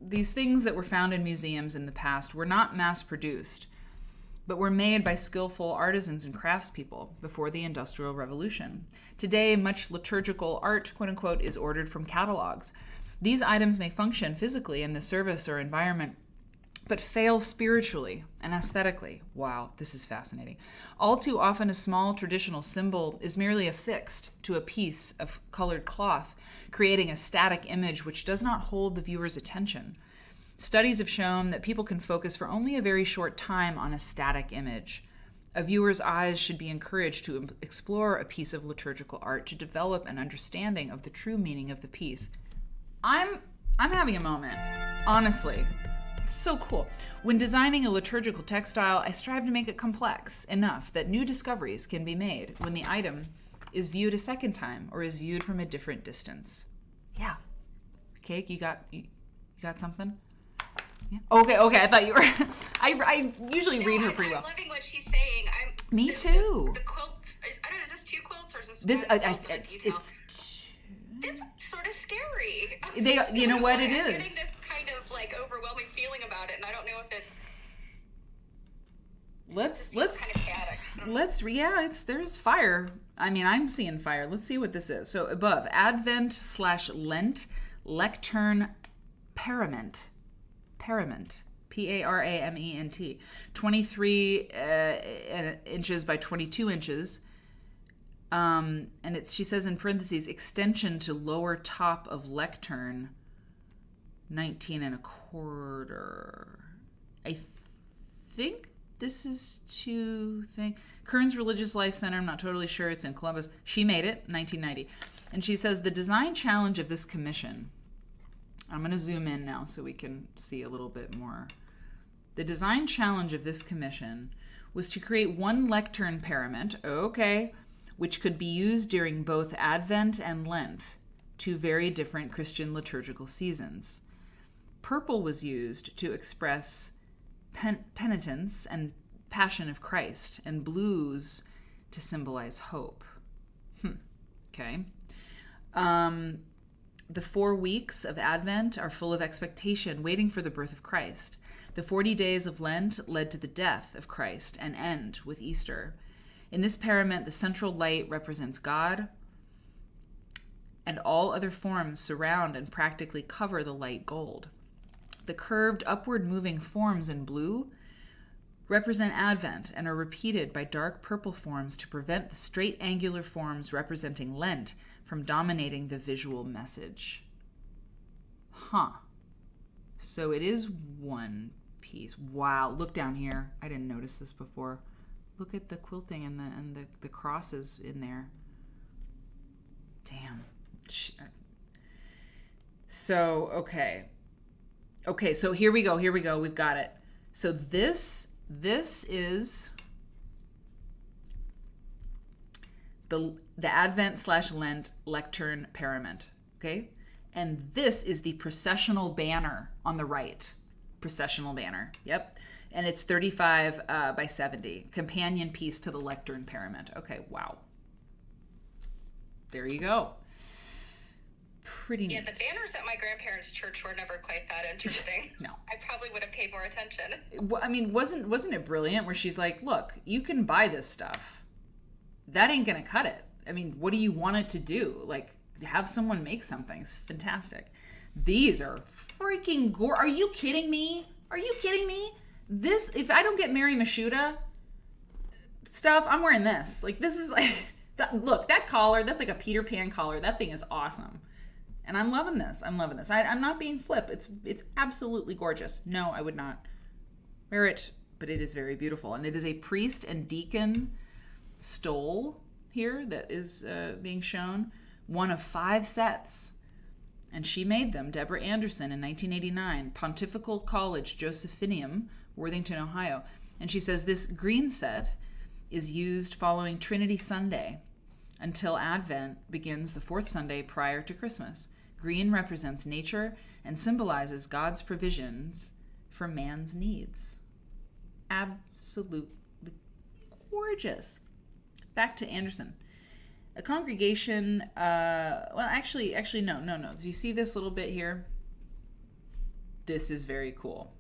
these things that were found in museums in the past were not mass-produced, but were made by skillful artisans and craftspeople before the Industrial Revolution. Today, much liturgical art, quote-unquote, is ordered from catalogs. These items may function physically in the service or environment, but fail spiritually and aesthetically. Wow, this is fascinating. All too often, a small traditional symbol is merely affixed to a piece of colored cloth, creating a static image which does not hold the viewer's attention. Studies have shown that people can focus for only a very short time on a static image. A viewer's eyes should be encouraged to explore a piece of liturgical art to develop an understanding of the true meaning of the piece. I'm having a moment, honestly. It's so cool. When designing a liturgical textile, I strive to make it complex enough that new discoveries can be made when the item is viewed a second time or is viewed from a different distance. Yeah. Cake, you got something? Yeah. Okay. I thought you were. I usually read her pretty well. I'm loving what she's saying. Me too. The quilts. I don't know. Is this 2 quilts or is this? This it's sort of scary. You know what it is. I'm getting this kind of overwhelming feeling about it, and I don't know if it's. There's fire. I mean, I'm seeing fire. Let's see what this is. So above, Advent/Lent lectern parament, parament, P-A-R-A-M-E-N-T, 23 inches by 22 inches. And she says in parentheses, extension to lower top of lectern, 19 and a quarter. I think this is Kern's Religious Life Center. I'm not totally sure. It's in Columbus. She made it, 1990. And she says the design challenge of this commission I'm going to zoom in now so we can see a little bit more. The design challenge of this commission was to create one lectern parament, which could be used during both Advent and Lent, two very different Christian liturgical seasons. Purple was used to express penitence and passion of Christ, and blues to symbolize hope. Okay. The 4 weeks of Advent are full of expectation, waiting for the birth of Christ. The 40 days of Lent led to the death of Christ and end with Easter. In this parament, the central light represents God, and all other forms surround and practically cover the light gold. The curved, upward moving forms in blue represent Advent and are repeated by dark purple forms to prevent the straight angular forms representing Lent from dominating the visual message. So it is one piece. Wow, look down here. I didn't notice this before. Look at the quilting and the crosses in there. Damn. So, okay, so here we go. We've got it. So this is the Advent/Lent lectern parament, okay? And this is the processional banner on the right. Processional banner, yep. And it's 35 by 70. Companion piece to the lectern parament. Okay, wow. There you go. Pretty neat. Yeah, the banners at my grandparents' church were never quite that interesting. No. I probably would have paid more attention. I mean, wasn't it brilliant where she's like, look, you can buy this stuff. That ain't gonna cut it. I mean, what do you want it to do? Like, have someone make something. It's fantastic. These are freaking gore. Are you kidding me? This, if I don't get Mary Mashuda stuff, I'm wearing this. Like, this is like, look, that collar, that's like a Peter Pan collar. That thing is awesome. And I'm loving this. I'm not being flip. It's absolutely gorgeous. No, I would not wear it, but it is very beautiful. And it is a priest and deacon stole here that is being shown. One of 5 sets. And she made them, Deborah Anderson, in 1989, Pontifical College, Josephinium, Worthington, Ohio. And she says this green set is used following Trinity Sunday until Advent begins the 4th Sunday prior to Christmas. Green represents nature and symbolizes God's provisions for man's needs. Absolutely gorgeous. Back to Anderson. A congregation, actually, no. Do you see this little bit here? This is very cool.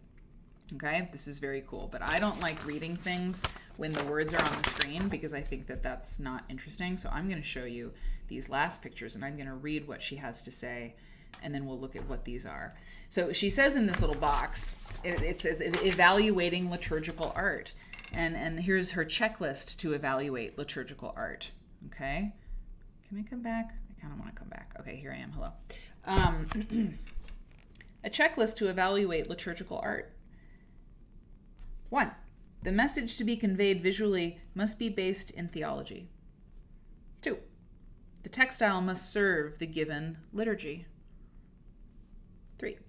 Okay, this is very cool. But I don't like reading things when the words are on the screen because I think that that's not interesting. So I'm going to show you these last pictures and I'm going to read what she has to say and then we'll look at what these are. So she says in this little box, it says evaluating liturgical art. And here's her checklist to evaluate liturgical art. Okay. Can I come back? I kind of want to come back. Okay, here I am. Hello. A checklist to evaluate liturgical art. 1. The message to be conveyed visually must be based in theology. 2. The textile must serve the given liturgy. 3.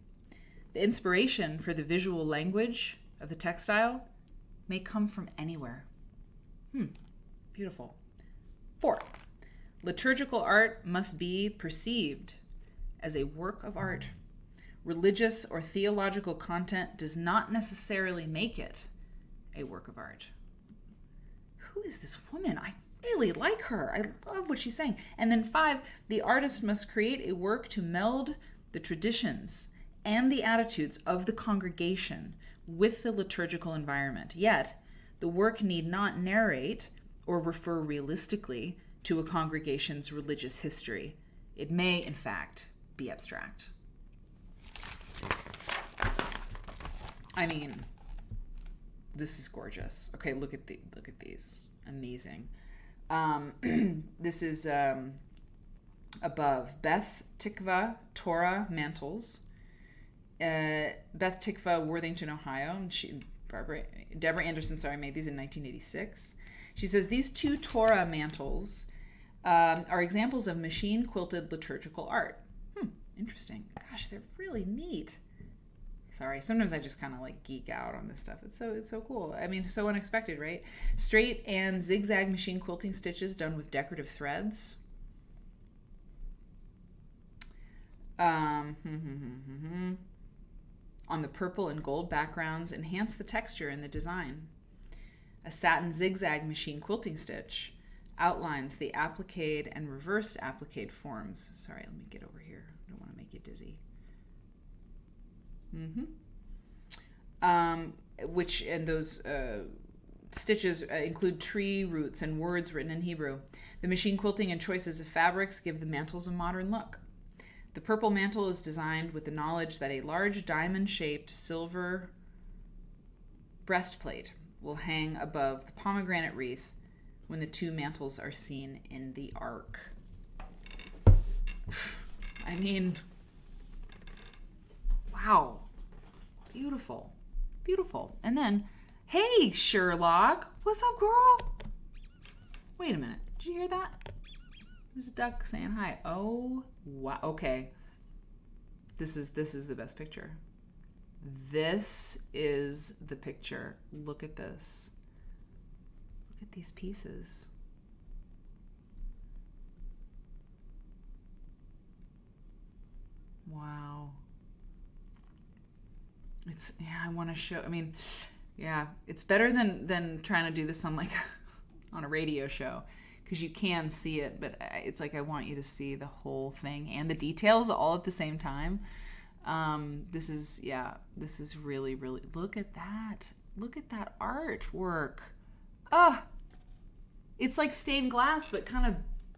The inspiration for the visual language of the textile may come from anywhere. Beautiful. 4. Liturgical art must be perceived as a work of art. Religious or theological content does not necessarily make it a work of art. Who is this woman? I really like her. I love what she's saying. And then 5, the artist must create a work to meld the traditions and the attitudes of the congregation with the liturgical environment. Yet, the work need not narrate or refer realistically to a congregation's religious history. It may, in fact, be abstract. I mean, this is gorgeous. Okay, look at these. Amazing. This is above Beth Tikva Torah mantles. Beth Tikva, Worthington, Ohio. Deborah Anderson, made these in 1986. She says these 2 Torah mantles are examples of machine quilted liturgical art. Interesting. Gosh, they're really neat. Sorry, sometimes I just kind of like geek out on this stuff. It's so cool. I mean, so unexpected, right? Straight and zigzag machine quilting stitches done with decorative threads. On the purple and gold backgrounds, enhance the texture and the design. A satin zigzag machine quilting stitch outlines the applique and reverse applique forms. Sorry, let me get over here. I don't want to make you dizzy. Those stitches include tree roots and words written in Hebrew. The machine quilting and choices of fabrics give the mantles a modern look. The purple mantle is designed with the knowledge that a large diamond-shaped silver breastplate will hang above the pomegranate wreath when the two mantles are seen in the ark. I mean, wow. Beautiful. Beautiful. And then, hey, Sherlock. What's up, girl? Wait a minute. Did you hear that? There's a duck saying hi. Oh, wow. Okay. This is the best picture. This is the picture. Look at this. Look at these pieces. Wow. I want to show, it's better than trying to do this on on a radio show, because you can see it, but it's like I want you to see the whole thing and the details all at the same time. This is really, really, look at that artwork. It's like stained glass, but kind of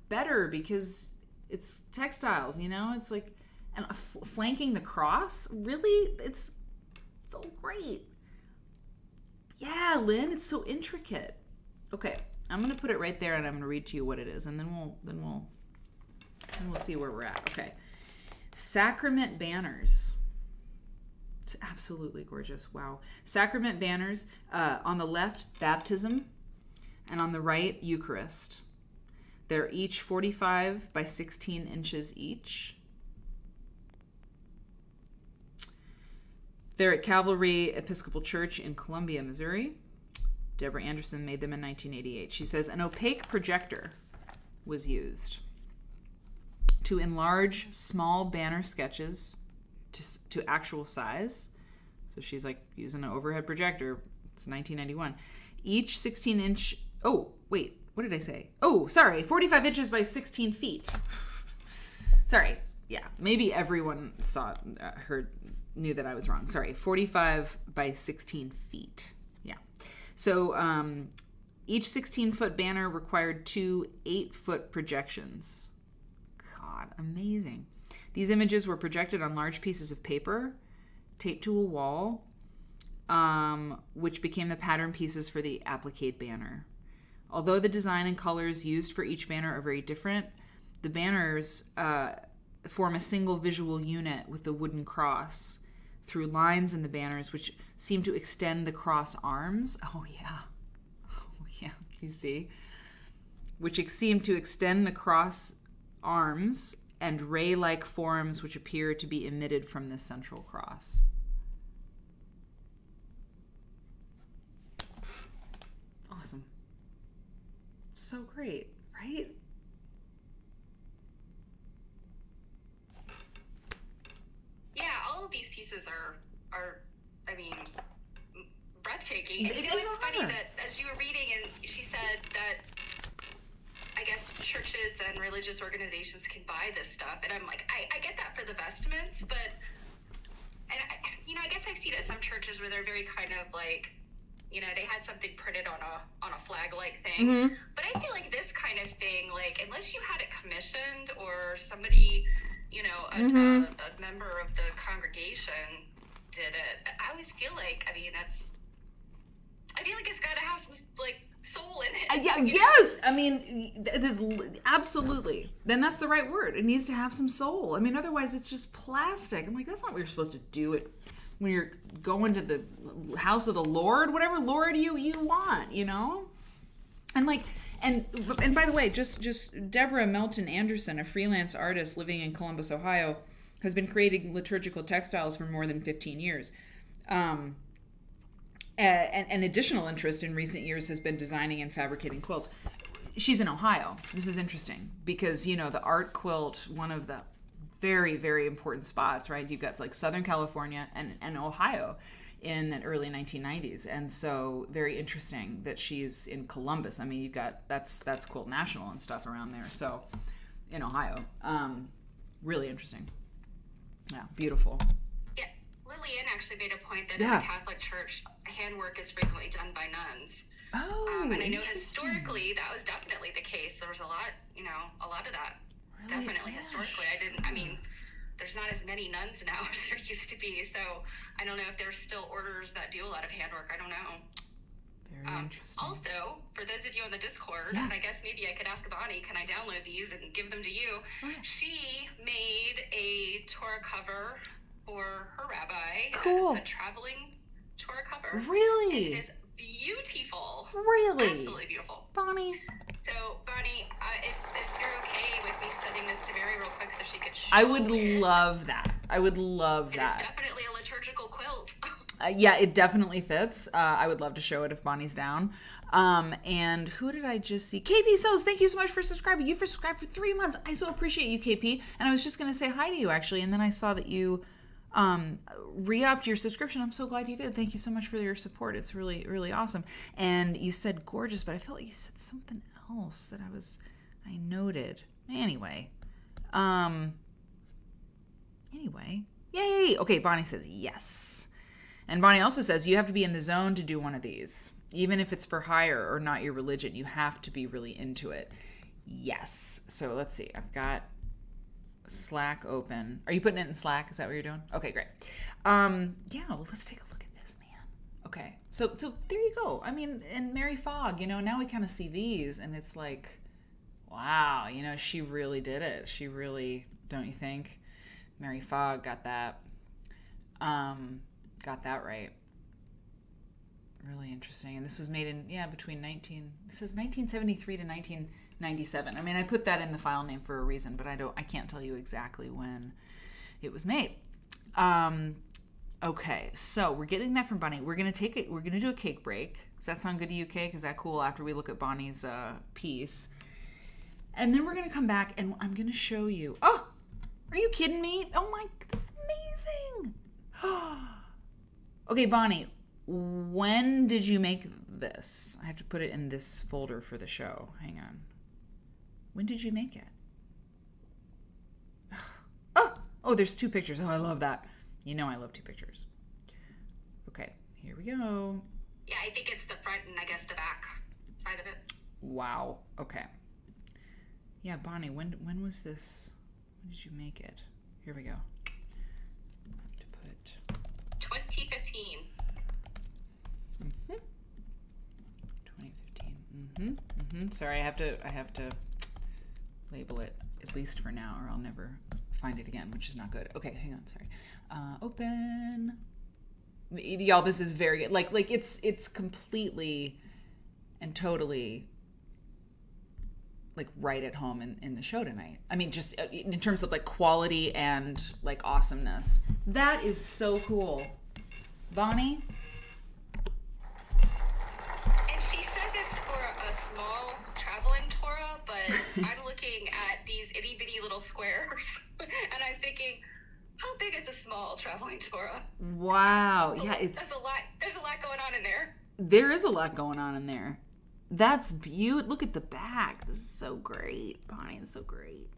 better because it's textiles, it's like, and flanking the cross, really, it's so great. Yeah, Lynn, it's so intricate. Okay, I'm gonna put it right there, and I'm gonna read to you what it is, and then we'll see where we're at. Okay, sacrament banners. It's absolutely gorgeous. Wow, sacrament banners. On the left, baptism, and on the right, Eucharist. They're each 45 by 16 inches each. They're at Calvary Episcopal Church in Columbia, Missouri. Deborah Anderson made them in 1988. She says an opaque projector was used to enlarge small banner sketches to actual size. So she's like using an overhead projector. It's 1991. Each 16-inch... Oh, wait. What did I say? Oh, sorry. 45 inches by 16 feet. Sorry. Yeah. Maybe everyone knew that I was wrong. Sorry, 45 by 16 feet. Yeah. So each 16-foot banner required two 8-foot projections. God, amazing. These images were projected on large pieces of paper, taped to a wall, which became the pattern pieces for the applique banner. Although the design and colors used for each banner are very different, the banners form a single visual unit with the wooden cross through lines in the banners which seem to extend the cross arms. Oh yeah, you see? Which seem to extend the cross arms and ray-like forms which appear to be emitted from this central cross. Awesome. So great, right? Yeah, all of these pieces are I mean, breathtaking. They It's funny are. that as you were reading, and she said that I guess churches and religious organizations can buy this stuff, and I'm like, I get that for the vestments, but I guess I've seen it at some churches where they're very kind of like, they had something printed on a flag-like thing. Mm-hmm. But I feel like this kind of thing, like, unless you had it commissioned or somebody, a member of the congregation did it, I always feel like, I feel like it's got to have some, like, soul in it. Yes! I mean, it is absolutely. Then that's the right word. It needs to have some soul. I mean, otherwise it's just plastic. I'm like, that's not what you're supposed to do it when you're going to the house of the Lord, whatever Lord you want, And like, and by the way, just Deborah Melton Anderson, a freelance artist living in Columbus, Ohio, has been creating liturgical textiles for more than 15 years. And an additional interest in recent years has been designing and fabricating quilts. She's in Ohio. This is interesting because, the art quilt, one of the very, very important spots, right? You've got like Southern California and Ohio in the early 1990s. And so very interesting that she's in Columbus. I mean, you've got, that's Quilt National and stuff around there. So in Ohio, really interesting. Yeah, beautiful. Yeah, Lillian actually made a point that in the Catholic Church, handwork is frequently done by nuns. Oh, and I know historically that was definitely the case. There was a lot of that. Really? Definitely historically. There's not as many nuns now as there used to be. So I don't know if there's still orders that do a lot of handwork. I don't know. Very interesting. Also, for those of you on the Discord, and I guess maybe I could ask Bonnie, can I download these and give them to you? Oh, yeah. She made a Torah cover for her rabbi. Cool. It's a traveling Torah cover. Really? And it is beautiful. Really? Absolutely beautiful. Bonnie. So, Bonnie, if you're okay with me sending this to Mary real quick so she could show I would it. love that. I would love that. It's definitely a liturgical quilt. Yeah, it definitely fits. I would love to show it if Bonnie's down. And who did I just see? KP Sows, thank you so much for subscribing. You've subscribed for 3 months. I so appreciate you, KP. And I was just going to say hi to you, actually. And then I saw that you re-upped your subscription. I'm so glad you did. Thank you so much for your support. It's really, really awesome. And you said gorgeous, but I felt like you said something else that I noted. Anyway. Yay! Okay, Bonnie says yes. And Bonnie also says you have to be in the zone to do one of these. Even if it's for hire or not your religion, you have to be really into it. Yes. So let's see. I've got Slack open. Are you putting it in Slack? Is that what you're doing? Okay, great. Yeah, well, let's take a look at this, man. Okay. So there you go. I mean, and Mary Fogg, now we kind of see these and it's like, wow, she really did it. She really, don't you think? Mary Fogg got that right. Really interesting. And this was made in, between 1973 to 1997. I mean, I put that in the file name for a reason, but I can't tell you exactly when it was made. Okay, so we're getting that from Bonnie. We're going to do a cake break. Does that sound good to you, Cake? Is that cool after we look at Bonnie's piece? And then we're going to come back and I'm going to show you. Oh, are you kidding me? Oh my, this is amazing. Okay, Bonnie, when did you make this? I have to put it in this folder for the show. Hang on. When did you make it? Oh, there's 2 pictures. Oh, I love that. I love 2 pictures. Okay, here we go. Yeah, I think it's the front and I guess the back side of it. Wow. Okay. Yeah, Bonnie, when was this? When did you make it? Here we go. I have to put 2015. 2015. Sorry, I have to label it at least for now, or I'll never find it again, which is not good. Okay, hang on. Sorry. Open. Y'all, this is very good. Like it's completely and totally like right at home in the show tonight. I mean, just in terms of like quality and like awesomeness. That is so cool. Bonnie? And she says it's for a small traveling Torah, but I'm looking at these itty bitty little squares and I'm thinking, how big is a small traveling Torah? Wow. Yeah, That's a lot. There's a lot going on in there. There is a lot going on in there. That's beautiful. Look at the back. This is so great. Bonnie is so great.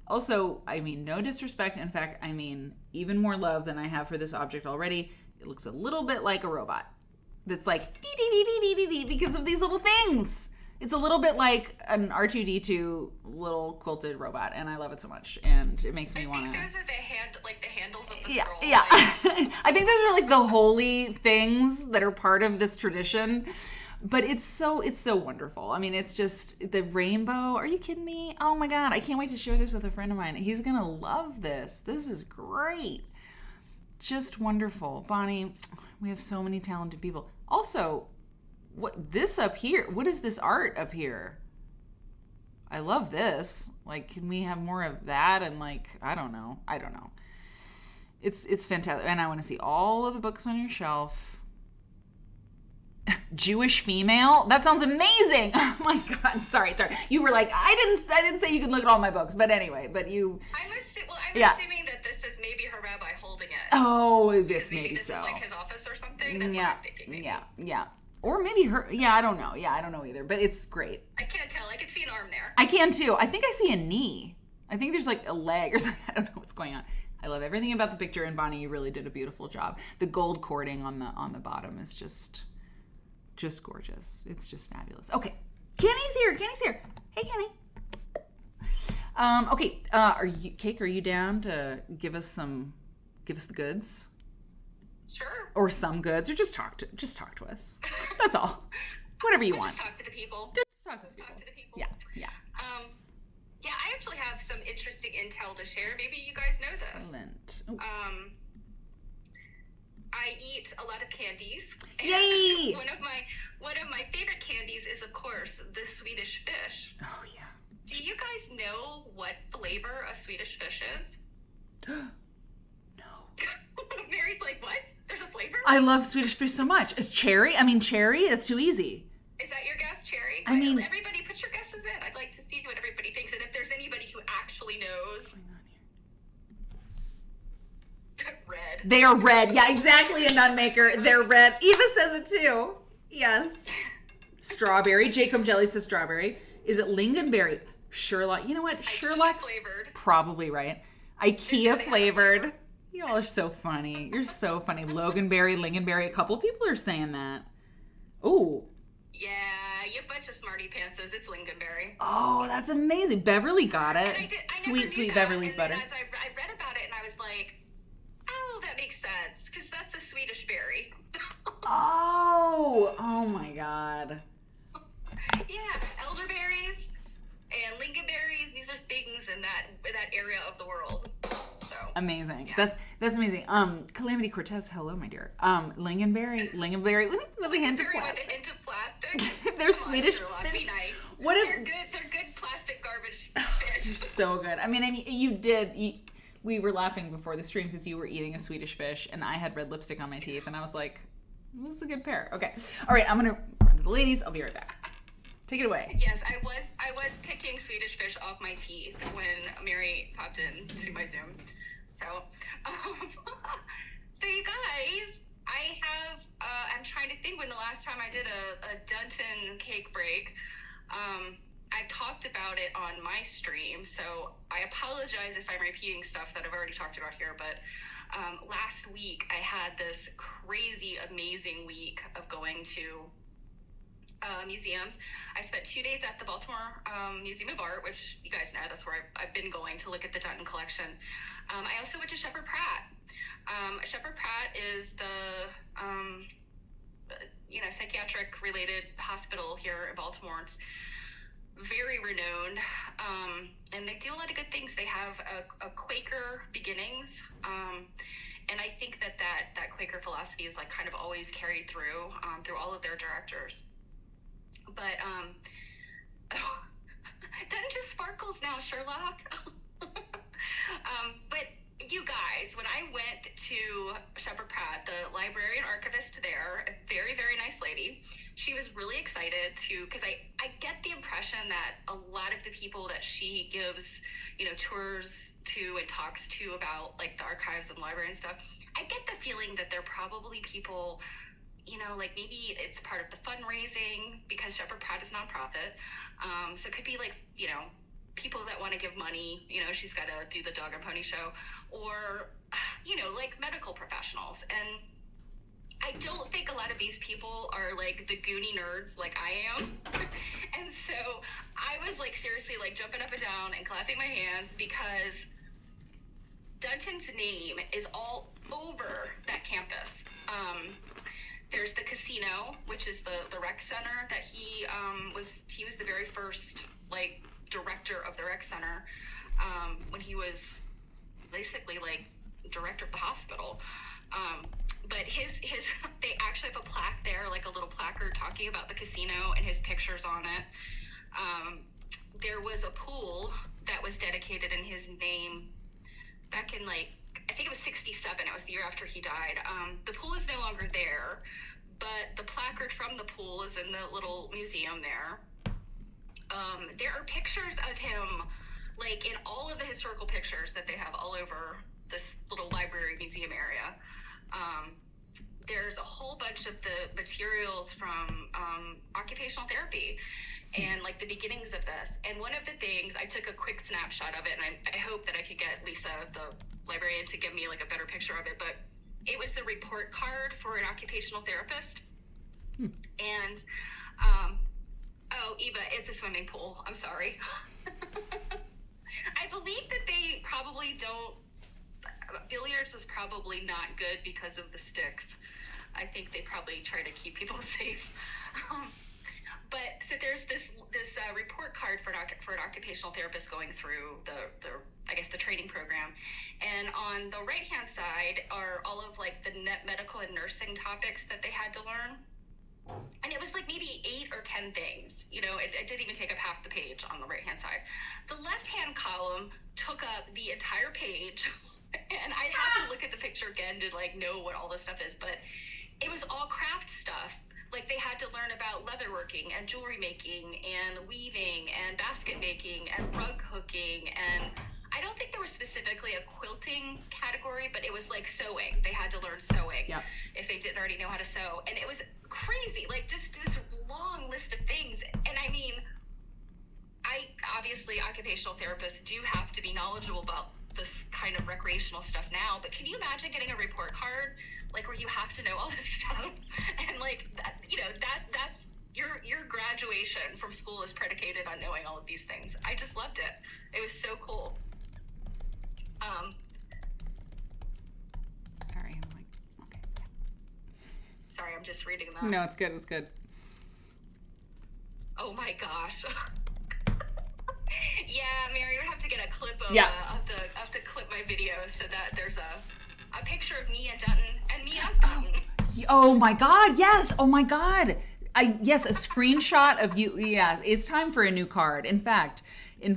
Also, I mean, no disrespect. In fact, I mean, even more love than I have for this object already. It looks a little bit like a robot. That's like, dee, dee, dee, dee, dee, dee, dee, because of these little things. It's a little bit like an R2-D2 little quilted robot, and I love it so much. And it makes me want to. I think those are the handles of the scroll. Yeah. I think those are like the holy things that are part of this tradition. But it's so wonderful. I mean, it's just the rainbow. Are you kidding me? Oh my God. I can't wait to share this with a friend of mine. He's going to love this. This is great. Just wonderful. Bonnie, we have so many talented people. Also, what this up here? What is this art up here? I love this. Like, can we have more of that? And like, I don't know. It's fantastic. And I want to see all of the books on your shelf. Jewish female? That sounds amazing. Oh my God. Sorry. You were like, I didn't say you could look at all my books, but anyway, but you. I'm assuming that this is maybe her rabbi holding it. Oh, this maybe this so. Is like his office or something. That's what I'm thinking. Maybe. Yeah. Or maybe her. Yeah, I don't know. Yeah, I don't know either. But it's great. I can't tell. I can see an arm there. I can too. I think I see a knee. I think there's like a leg or something. I don't know what's going on. I love everything about the picture, and Bonnie, you really did a beautiful job. The gold cording on the bottom is just gorgeous. It's just fabulous. Okay, Kenny's here. Hey, Kenny. Okay. Are you down to give us the goods? Sure. Or some goods, or just talk to us. That's all. Whatever you want. Just talk to the people. Just talk to the people. Yeah. Yeah, I actually have some interesting intel to share. Maybe you guys know this. Excellent. I eat a lot of candies. Yay! One of my favorite candies is, of course, the Swedish fish. Oh yeah. Do you guys know what flavor a Swedish fish is? No. Mary's like, what? There's a flavor? I love Swedish fish so much. Is cherry? I mean, cherry? That's too easy. Is that your guess, cherry? I mean, everybody put your guesses in. I'd like to see what everybody thinks, and if there's anybody who actually knows. What's going on here? Red. They are red. Yeah, exactly. A nun maker. They're red. Eva says it too. Yes. Strawberry. Jacob Jelly says strawberry. Is it lingonberry? Sherlock. You know what? Sherlock's flavored. Probably right. IKEA flavored. Y'all are so funny. You're so funny. Loganberry, lingonberry. A couple people are saying that. Ooh. Yeah, you bunch of smarty pantses. It's lingonberry. Oh, that's amazing. Beverly got it. And I Sweet that. Beverly's and butter. As I read about it, and I was like, oh, that makes sense, because that's a Swedish berry. Oh my God. Yeah, elderberries and lingonberries. These are things in that area of the world. So amazing. Yeah. That's amazing. Calamity Cortez, hello, my dear. Lingonberry with a hint of plastic. With a hint of plastic. They're Swedish. Be nice. What if They're good plastic garbage fish. So good. I mean, we were laughing before the stream because you were eating a Swedish fish and I had red lipstick on my teeth and I was like, this is a good pair. Okay. All right, I'm gonna run to the ladies. I'll be right back. Take it away. Yes, I was picking Swedish fish off my teeth when Mary popped in to my Zoom. So, so you guys, I'm trying to think when the last time I did a Dutton cake break. I talked about it on my stream, so I apologize if I'm repeating stuff that I've already talked about here, but last week I had this crazy, amazing week of going to museums. I spent 2 days at the Baltimore Museum of Art, which you guys know, that's where I've been going to look at the Dutton collection. I also went to Shepherd Pratt. Shepherd Pratt is the psychiatric related hospital here in Baltimore. It's very renowned, and they do a lot of good things. They have a Quaker beginnings, and I think that Quaker philosophy is like kind of always carried through all of their directors. But Dutton just sparkles now, Sherlock. But you guys, when I went to Shepherd Pratt, the librarian archivist there, a very, very nice lady, she was really excited because I get the impression that a lot of the people that she gives, tours to and talks to about like the archives and library and stuff, I get the feeling that they're probably people, like maybe it's part of the fundraising because Shepherd Pratt is nonprofit. So it could be like, people that want to give money, she's got to do the dog and pony show, or, like medical professionals. And I don't think a lot of these people are like the Goonie nerds like I am. And so I was like seriously like jumping up and down and clapping my hands because Dutton's name is all over that campus. There's the casino, which is the rec center that he was the very first like director of the rec center when he was basically like director of the hospital. But they actually have a plaque there, like a little placard talking about the casino and his pictures on it. there was a pool that was dedicated in his name back in I think it was 67. It was the year after he died. The pool is no longer there, but the placard from the pool is in the little museum there. There are pictures of him, in all of the historical pictures that they have all over this little library museum area. There's a whole bunch of the materials from occupational therapy and the beginnings of this. And one of the things, I took a quick snapshot of it, and I hope that I could get Lisa, the librarian, to give me a better picture of it, but it was the report card for an occupational therapist. And oh, Eva, it's a swimming pool. I'm sorry. I believe that they probably don't, billiards was probably not good because of the sticks. I think they probably try to keep people safe. But so there's this report card for an occupational therapist going through the training program, and on the right hand side are all of the medical and nursing topics that they had to learn, and it was maybe 8 or 10 things. It didn't even take up half the page on the right hand side. The left hand column took up the entire page, and I'd have to look at the picture again to know what all this stuff is, but it was all craft stuff. They had to learn about leatherworking and jewelry making and weaving and basket making and rug hooking, and I don't think there was specifically a quilting category, but it was sewing. They had to learn sewing if they didn't already know how to sew, and it was crazy, just this long list of things. And I mean, obviously occupational therapists do have to be knowledgeable about this kind of recreational stuff now, but can you imagine getting a report card where you have to know all this stuff, and that's your graduation from school is predicated on knowing all of these things. I just loved it. It was so cool. Sorry, I'm okay. Sorry, I'm just reading that. No, it's good. It's good. Oh my gosh. Yeah, Mary, we have to get a clip of the clip my video so that there's a picture of me and Dutton and me as Dutton. Oh my God! Yes. Oh my God! Yes, a screenshot of you. Yes, it's time for a new card. In fact, this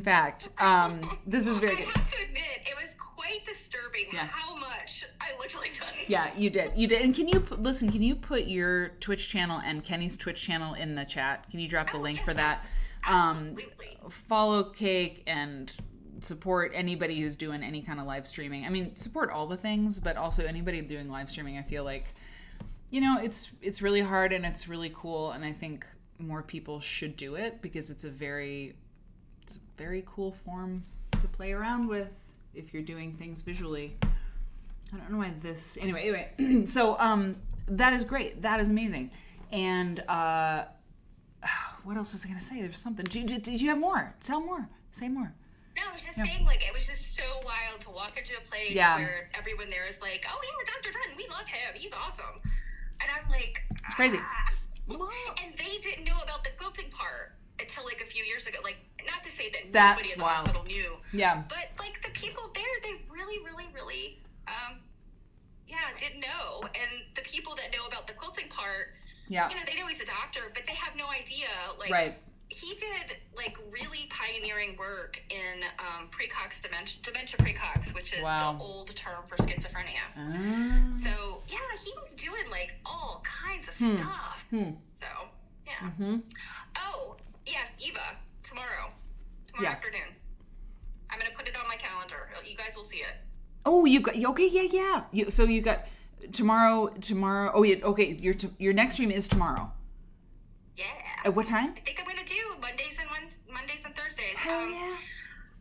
is very good. I have to admit, it was quite disturbing how much I looked like Dutton. Yeah, you did. And can you put your Twitch channel and Kenny's Twitch channel in the chat? Can you drop the link for that? Absolutely. Follow Cake and support anybody who's doing any kind of live streaming. I mean, support all the things, but also anybody doing live streaming. I feel it's really hard and it's really cool, and I think more people should do it because it's a very cool form to play around with if you're doing things visually. I don't know why this... Anyway. So, that is great. That is amazing. And, what else was I going to say? There's something. Did you have more? Tell more. Say more. No, I was just saying, it was just so wild to walk into a place where everyone there is oh, yeah, Dr. Dutton, we love him. He's awesome. And I'm it's crazy. And they didn't know about the quilting part until a few years ago. Not to say that That's nobody in the wild. hospital knew. Yeah. But the people there, they really, really, really, didn't know. And the people that know about the quilting part, they know he's a doctor, but they have no idea. Right. He did really pioneering work in precox dementia precox, which is the old term for schizophrenia. So yeah, he was doing all kinds of stuff. So yeah. Mm-hmm. Oh yes, Eva, tomorrow afternoon. I'm gonna put it on my calendar. You guys will see it. Oh, you got okay, yeah. So you got tomorrow. Oh yeah, okay. Your next stream is tomorrow. Yeah. At what time? I think I'm gonna do Mondays and Thursdays. Hell yeah.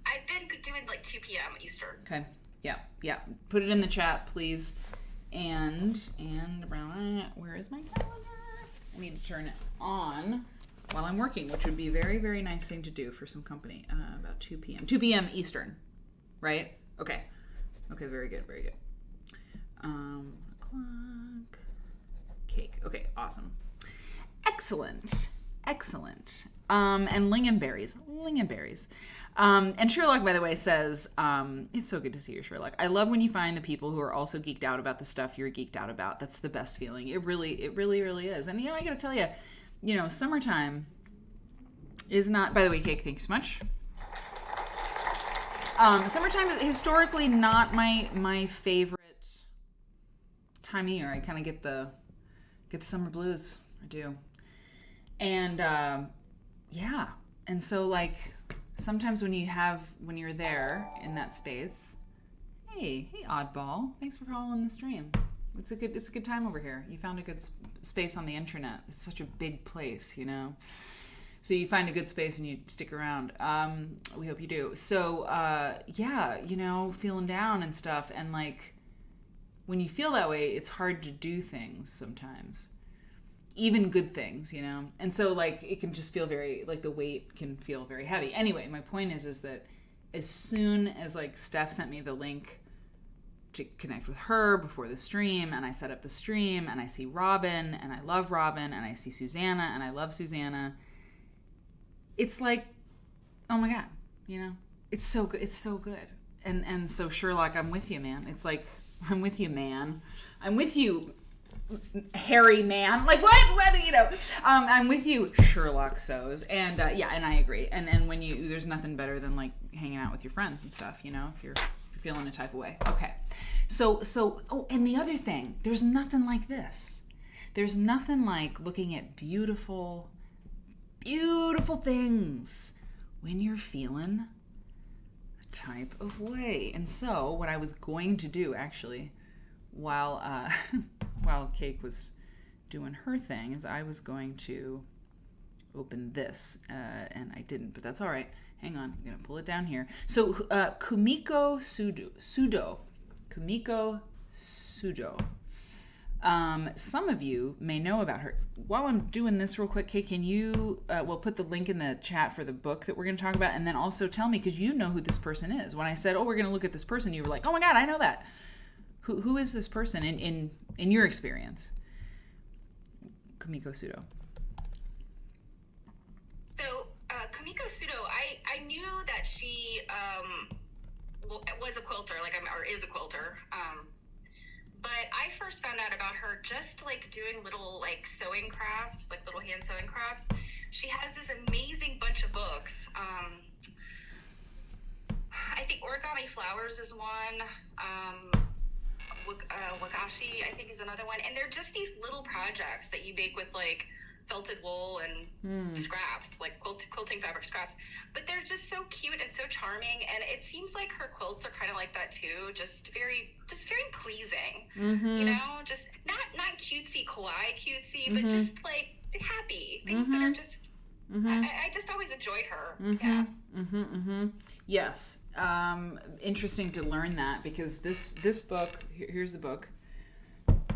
I've been doing 2 p.m. Eastern. Okay. Yeah. Put it in the chat, please. And where is my calendar? I need to turn it on while I'm working, which would be a very, very nice thing to do for some company. About 2 p.m. 2 p.m. Eastern, right? Okay. Very good. Clock. Cake. Okay. Awesome. Excellent. And lingonberries. And Sherlock, by the way, says, it's so good to see you, Sherlock. I love when you find the people who are also geeked out about the stuff you're geeked out about. That's the best feeling. It really is. And, I gotta tell you, summertime is not, by the way, Cake, thanks so much. Summertime is historically not my favorite time of year. I kind of get the summer blues. I do. And yeah. And so like sometimes when you're there in that space, hey oddball, thanks for following the stream. It's a good time over here. You found a good space on the internet. It's such a big place, you know. So you find a good space and you stick around. We hope you do. So yeah, you know, feeling down and stuff, and like when you feel that way, it's hard to do things sometimes. Even good things, you know? And so like it can just feel very, like the weight can feel very heavy. Anyway, my point is that as soon as like Steph sent me the link to connect with her before the stream, and I set up the stream, and I see Robin, and I love Robin, and I see Susanna, and I love Susanna, it's like, oh my God, you know? It's so good. It's so good. And so Sherlock, I'm with you, man. It's like, I'm with you, man. I'm with you, hairy man. Like what, you know? I'm with you, Sherlock Sows. And yeah, and I agree. And when there's nothing better than like hanging out with your friends and stuff, you know, if you're feeling a type of way. Okay. So, oh, and the other thing, there's nothing like this. There's nothing like looking at beautiful things when you're feeling a type of way. And so what I was going to do actually while Cake was doing her thing is I was going to open this and I didn't, but that's all right. Hang on, I'm gonna pull it down here. So Kumiko Sudo. Some of you may know about her. While I'm doing this real quick, Kate, can you, we'll put the link in the chat for the book that we're going to talk about, and then also tell me, because you know who this person is. When I said, oh, we're going to look at this person, you were like, oh my God, I know that. Who is this person in your experience? Kumiko Sudo. So, Kumiko Sudo, I knew that she was a quilter, or is a quilter. But I first found out about her just like doing little like sewing crafts, like little hand sewing crafts. She has this amazing bunch of books. I think Origami Flowers is one. Wagashi, I think, is another one. And they're just these little projects that you make with like felted wool and scraps, like quilting fabric scraps. But they're just so cute and so charming, and it seems like her quilts are kind of like that too, just very pleasing. You know, just not cutesy kawaii cutesy, but just like happy things that are just I just always enjoyed her. Yes. Interesting to learn that, because this book, here's the book,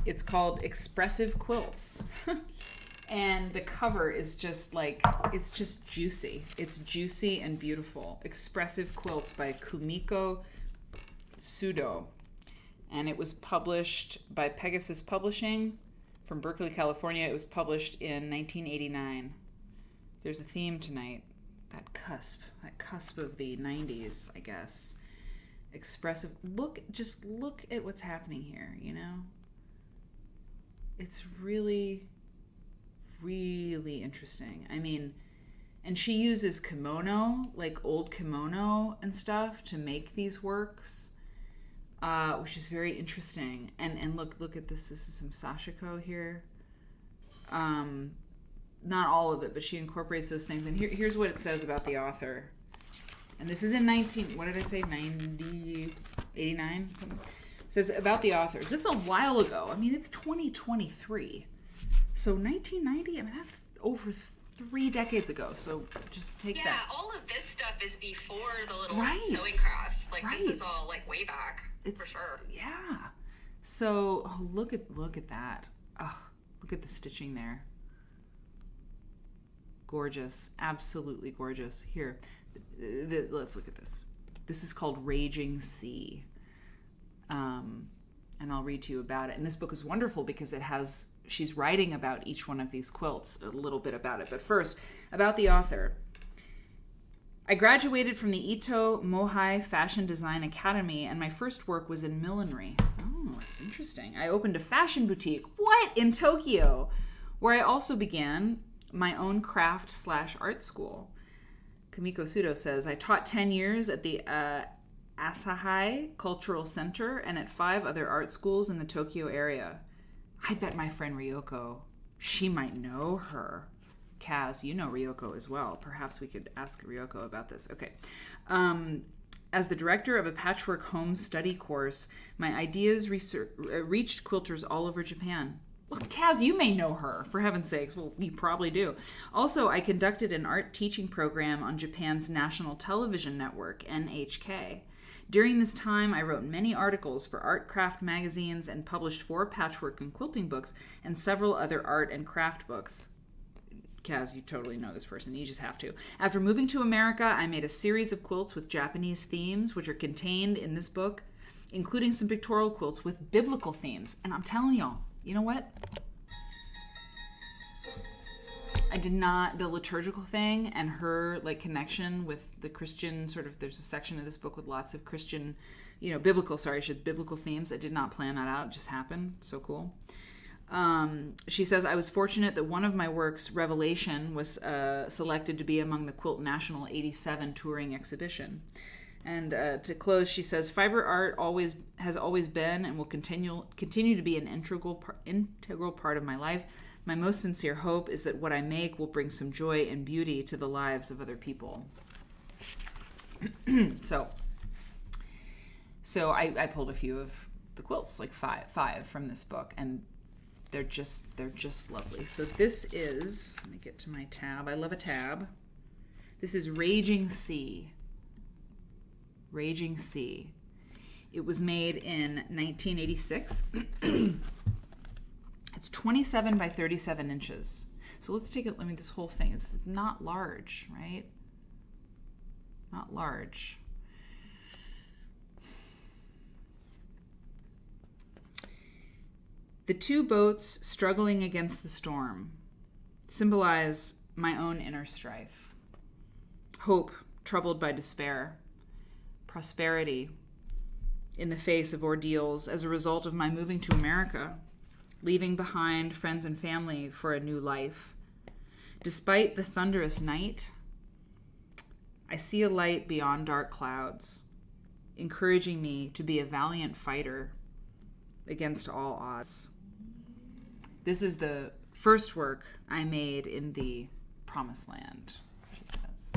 it's called Expressive Quilts. And the cover is just like, it's just juicy. It's juicy and beautiful. Expressive Quilts by Kumiko Sudo. And it was published by Pegasus Publishing from Berkeley, California. It was published in 1989. There's a theme tonight. That cusp of the 90s, I guess. Expressive. Just look at what's happening here, you know? It's really interesting. I mean, and she uses kimono, like old kimono and stuff, to make these works, which is very interesting. And look at this. This is some sashiko here. Not all of it, but she incorporates those things. And here's what it says about the author. And this is in 89, something. It says about the authors. This is a while ago. I mean, it's 2023. So 1990, I mean, that's over 3 decades ago. So just take that. Yeah, all of this stuff is before the little sewing crafts. Like, this is all like way back, for sure. Yeah. So look at that. Oh, look at the stitching there. Gorgeous. Absolutely gorgeous. Here, let's look at this. This is called Raging Sea. And I'll read to you about it. And this book is wonderful because she's writing about each one of these quilts, a little bit about it. But first, about the author. I graduated from the Ito Mohai Fashion Design Academy, and my first work was in millinery. Oh, that's interesting. I opened a fashion boutique, in Tokyo, where I also began my own craft/art school. Kumiko Sudo says, I taught 10 years at the Asahi Cultural Center and at 5 other art schools in the Tokyo area. I bet my friend Ryoko, she might know her. Kaz, you know Ryoko as well. Perhaps we could ask Ryoko about this. Okay. As the director of a patchwork home study course, my ideas reached quilters all over Japan. Well, Kaz, you may know her, for heaven's sakes. Well, you probably do. Also, I conducted an art teaching program on Japan's national television network, NHK. During this time, I wrote many articles for art craft magazines and published 4 patchwork and quilting books and several other art and craft books. Kaz, you totally know this person. You just have to. After moving to America, I made a series of quilts with Japanese themes, which are contained in this book, including some pictorial quilts with biblical themes. And I'm telling y'all, you know what? I did not, the liturgical thing and her like connection with the Christian sort of, there's a section of this book with lots of Christian, biblical themes. I did not plan that out. It just happened. So cool. She says, I was fortunate that one of my works, Revelation, was selected to be among the Quilt National 87 touring exhibition. And to close, she says, fiber art has always been and will continue to be an integral part of my life. My most sincere hope is that what I make will bring some joy and beauty to the lives of other people. So I pulled a few of the quilts, like five from this book, and they're just lovely. So this is, let me get to my tab. I love a tab. This is Raging Sea. Raging Sea. It was made in 1986. It's 27 by 37 inches. So let's take it, this whole thing. It's not large, right? Not large. The 2 boats struggling against the storm symbolize my own inner strife. Hope troubled by despair. Prosperity in the face of ordeals as a result of my moving to America, leaving behind friends and family for a new life. Despite the thunderous night, I see a light beyond dark clouds, encouraging me to be a valiant fighter against all odds. This is the first work I made in the Promised Land, she says.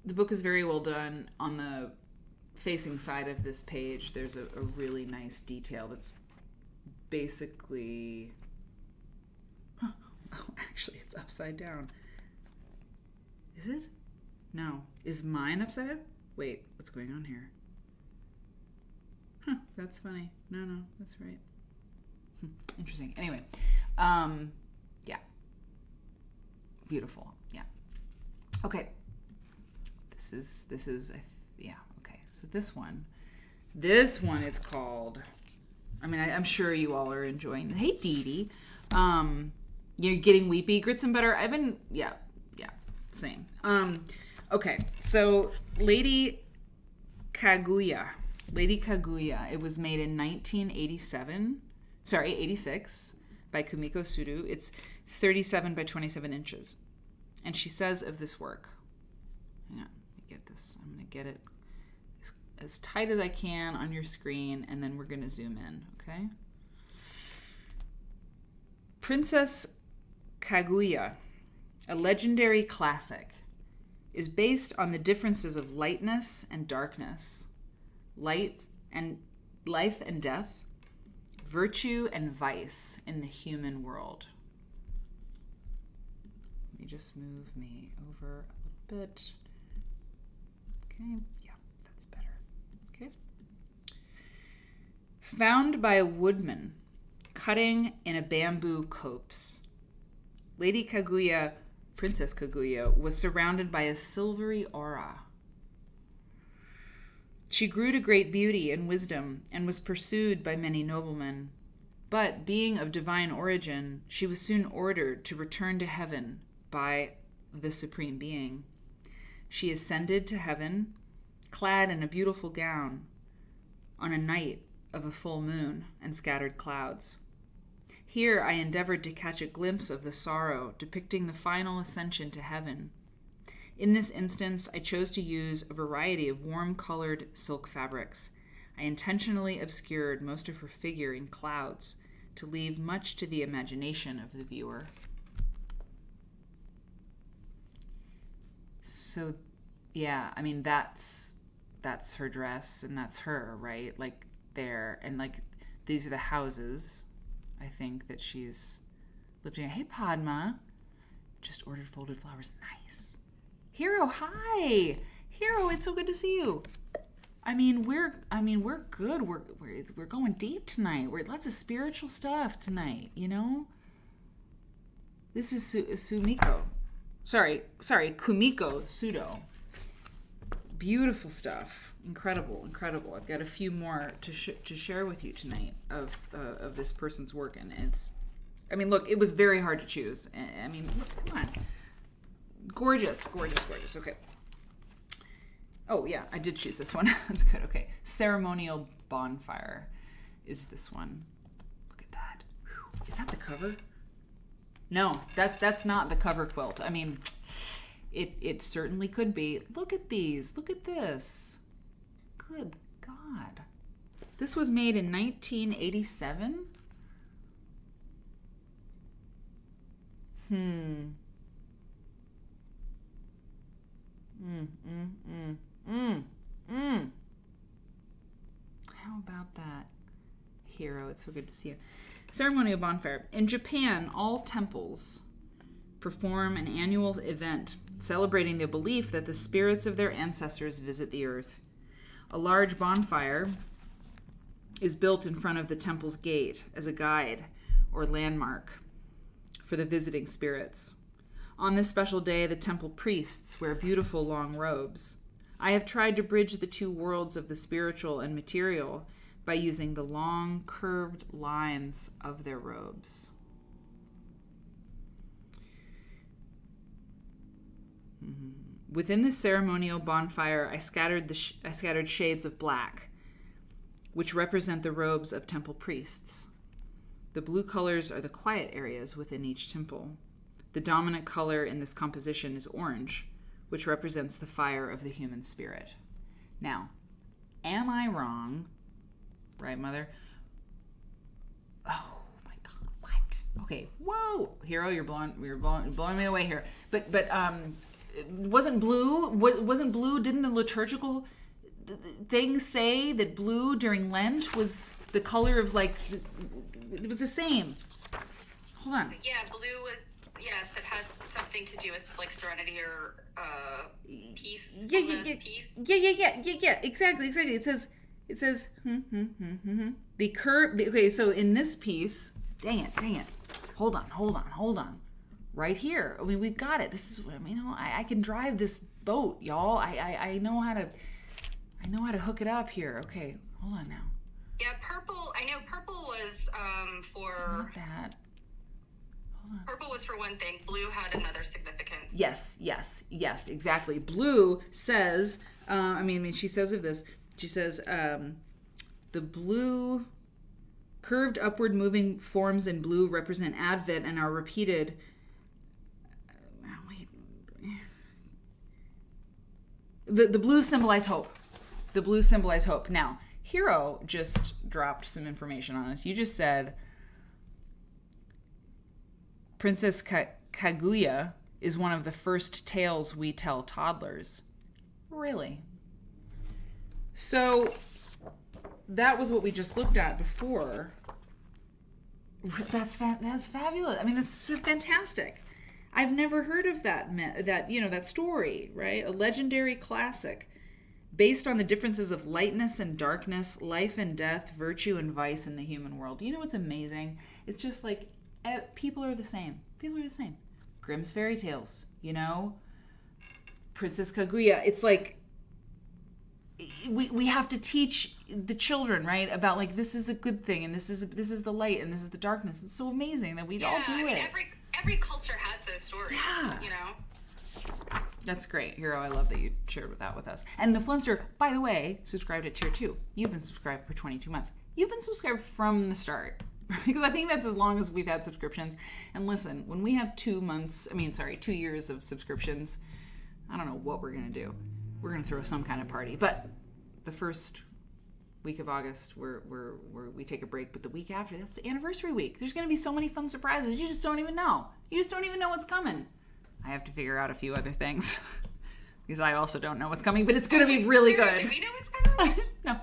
The book is very well done. On the facing side of this page, there's a really nice detail that's basically... Oh, actually, it's upside down. Is it? No. Is mine upside down? Wait, what's going on here? Huh, that's funny. No, that's right. Interesting. Anyway, yeah. Beautiful. Yeah. Okay. This is, yeah, okay. So this one is called, I'm sure you all are enjoying. Hey, Dee Dee. You're getting weepy. Grits and butter. Yeah, same. Okay, so Lady Kaguya. It was made in 86 by Kumiko Sudo. It's 37 by 27 inches. And she says of this work, hang on, let me get this. I'm going to get it as tight as I can on your screen, and then we're going to zoom in, okay? Princess Kaguya, a legendary classic, is based on the differences of lightness and darkness, life and death, virtue and vice in the human world. Let me just move me over a little bit. Okay, yeah, that's better. Okay. Found by a woodman cutting in a bamboo copse, Lady Kaguya, Princess Kaguya, was surrounded by a silvery aura. She grew to great beauty and wisdom and was pursued by many noblemen. But being of divine origin, she was soon ordered to return to heaven by the Supreme Being. She ascended to heaven, clad in a beautiful gown, on a night of a full moon and scattered clouds. Here I endeavored to catch a glimpse of the sorrow, depicting the final ascension to heaven. In this instance, I chose to use a variety of warm-colored silk fabrics. I intentionally obscured most of her figure in clouds to leave much to the imagination of the viewer. So, yeah, I mean, that's her dress, and that's her, right? Like, there, and like, these are the houses, I think, that she's lifting. Hey, Padma. Just ordered folded flowers. Nice. Hero, hi. Hero, it's so good to see you. I mean, we're good. We're going deep tonight. We're lots of spiritual stuff tonight, you know? This is Kumiko Sudo. Beautiful stuff. Incredible. I've got a few more to share with you tonight of this person's work, and it's, I mean, look, it was very hard to choose. I mean, look, come on. Gorgeous. Okay. Oh, yeah, I did choose this one. That's good. Okay. Ceremonial Bonfire is this one. Look at that. Whew. Is that the cover? No, that's not the cover quilt. I mean, it certainly could be. Look at these. Look at this. Good God. This was made in 1987? How about that? Hero, it's so good to see you. Ceremonial Bonfire. In Japan, all temples perform an annual event celebrating the belief that the spirits of their ancestors visit the earth. A large bonfire is built in front of the temple's gate as a guide or landmark for the visiting spirits. On this special day, the temple priests wear beautiful long robes. I have tried to bridge the two worlds of the spiritual and material by using the long, curved lines of their robes. Within the ceremonial bonfire, I scattered shades of black, which represent the robes of temple priests. The blue colors are the quiet areas within each temple. The dominant color in this composition is orange, which represents the fire of the human spirit. Now, am I wrong? Right, Mother? Oh my God! What? Okay. Whoa, Hero, you're blowing me away here. But wasn't blue? Wasn't blue? Didn't the liturgical thing say that blue during Lent was the color of, like, it was the same? Hold on. Yeah, blue was. Yes, it has something to do with, like, serenity or peace. Peace. Yeah. Exactly. It says the curve. Okay, so in this piece, dang it. Hold on. Right here. I mean, we've got it. This is. I mean, I can drive this boat, y'all. I know how to hook it up here. Okay, hold on now. Yeah, purple. I know purple was for. It's not that. Purple was for one thing. Blue had another significance. Yes, exactly. Blue says, she says of this, she says, the blue curved upward moving forms in blue represent Advent and are repeated. The blues symbolize hope. The blues symbolize hope. Now, Hero just dropped some information on us. You just said Princess Kaguya is one of the first tales we tell toddlers. Really? So that was what we just looked at before. That's fabulous. I mean, that's fantastic. I've never heard of that story, right? A legendary classic based on the differences of lightness and darkness, life and death, virtue and vice in the human world. You know what's amazing? It's just like people are the same. Grimm's fairy tales, Princess Kaguya. It's like we have to teach the children, right, about, like, this is a good thing and this is the light and this is the darkness. It's so amazing that we'd all do it. Every culture has those stories. Yeah. That's great, Hero. I love that you shared that with us. And the Flunster, by the way, subscribed at tier 2. You've been subscribed for 22 months. you've been subscribed from the start. Because I think that's as long as we've had subscriptions. And listen, when we have 2 years of subscriptions, I don't know what we're going to do. We're going to throw some kind of party. But the first week of August, we take a break. But the week after, that's the anniversary week. There's going to be so many fun surprises. You just don't even know. You just don't even know what's coming. I have to figure out a few other things. Because I also don't know what's coming, but it's going to be really good. Do we know what's coming? No,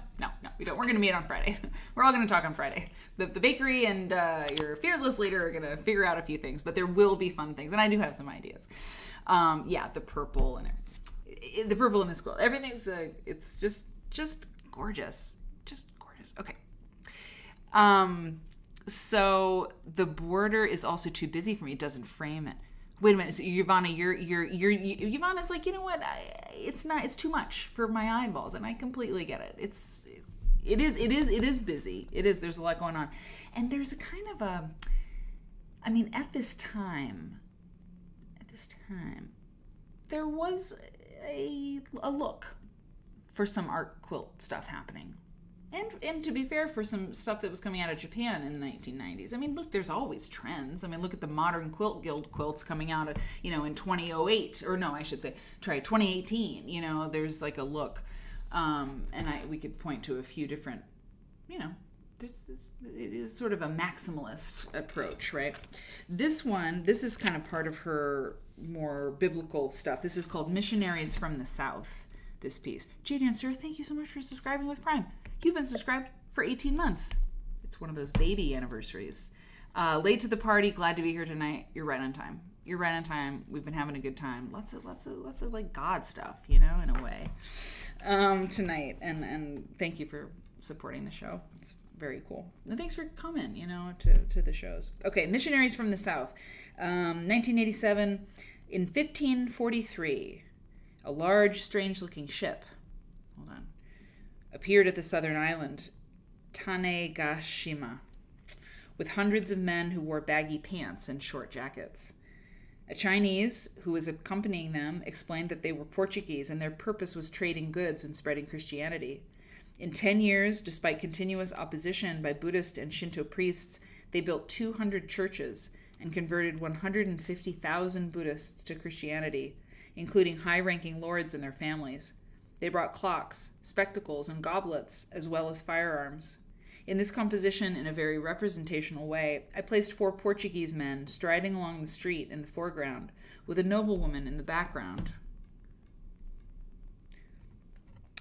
we don't. We're going to meet on Friday. We're all going to talk on Friday. The bakery and your fearless leader are going to figure out a few things, but there will be fun things, and I do have some ideas. The purple and everything. The purple in this quilt. Everything's it's just gorgeous, Okay. So the border is also too busy for me. It doesn't frame it. Wait a minute. So Yvonne, Yvonne's like, you know what? It's too much for my eyeballs, and I completely get it. It is busy. It is. There's a lot going on, and there's a kind of at this time, there was a look for some art quilt stuff happening. And to be fair, for some stuff that was coming out of Japan in the 1990s. I mean, look, there's always trends. I mean, look at the Modern Quilt Guild quilts coming out, in 2008. Or no, I should say, 2018. There's like a look. We could point to a few different, it is sort of a maximalist approach, right? This is kind of part of her more biblical stuff. This is called Missionaries from the South, this piece. Jade Answer, thank you so much for subscribing with Prime. You've been subscribed for 18 months. It's one of those baby anniversaries. Late to the party, glad to be here tonight. You're right on time. We've been having a good time. Lots of like God stuff, in a way, tonight. And thank you for supporting the show. It's very cool. And thanks for coming, to the shows. Okay, Missionaries from the South. 1987, in 1543, a large, strange-looking ship. Hold on. Appeared at the southern island, Tanegashima, with hundreds of men who wore baggy pants and short jackets. A Chinese who was accompanying them explained that they were Portuguese and their purpose was trading goods and spreading Christianity. In 10 years, despite continuous opposition by Buddhist and Shinto priests, they built 200 churches and converted 150,000 Buddhists to Christianity, including high-ranking lords and their families. They brought clocks, spectacles, and goblets, as well as firearms. In this composition, in a very representational way, I placed 4 Portuguese men striding along the street in the foreground, with a noblewoman in the background,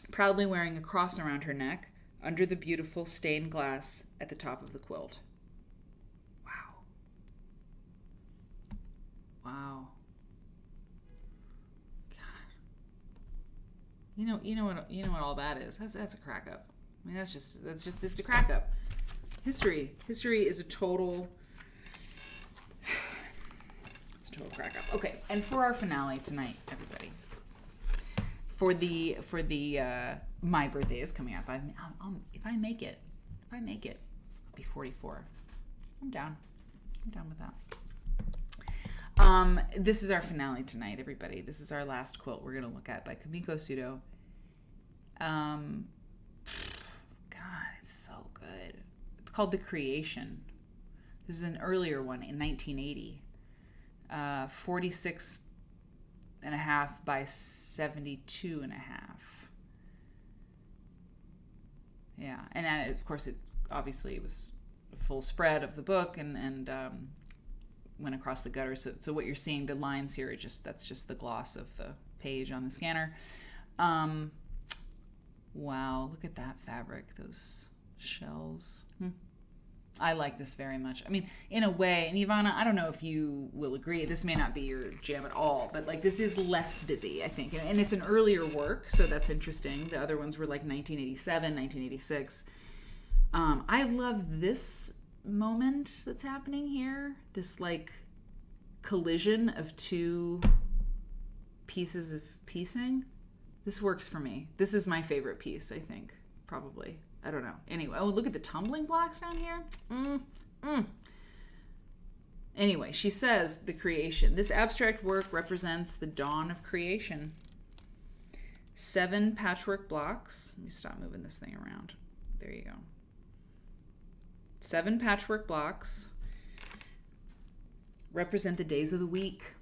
proudly wearing a cross around her neck, under the beautiful stained glass at the top of the quilt. Wow. You know what all that is. That's a crack up. I mean, it's a crack up. History is a total crack up. Okay, and for our finale tonight, everybody. For the my birthday is coming up. If I make it, I'll be 44. I'm down with that. This is our finale tonight, everybody. This is our last quilt we're going to look at by Kumiko Sudo. God, it's so good. It's called The Creation. This is an earlier one in 1980. 46 and a half by 72 and a half. Yeah, and of course, it was a full spread of the book and went across the gutter. So what you're seeing, the lines here, that's just the gloss of the page on the scanner. Wow, look at that fabric, those shells. I like this very much. I mean, in a way, and Ivana, I don't know if you will agree, this may not be your jam at all, but like this is less busy, I think. And it's an earlier work, so that's interesting. The other ones were like 1987, 1986. I love this moment that's happening here, this like collision of 2 pieces of piecing. This works for me. This is my favorite piece, I think, probably. I don't know. Anyway, look at the tumbling blocks down here. Anyway, she says, The Creation. This abstract work represents the dawn of creation. 7 patchwork blocks. Let me stop moving this thing around. There you go. 7 patchwork blocks represent the days of the week.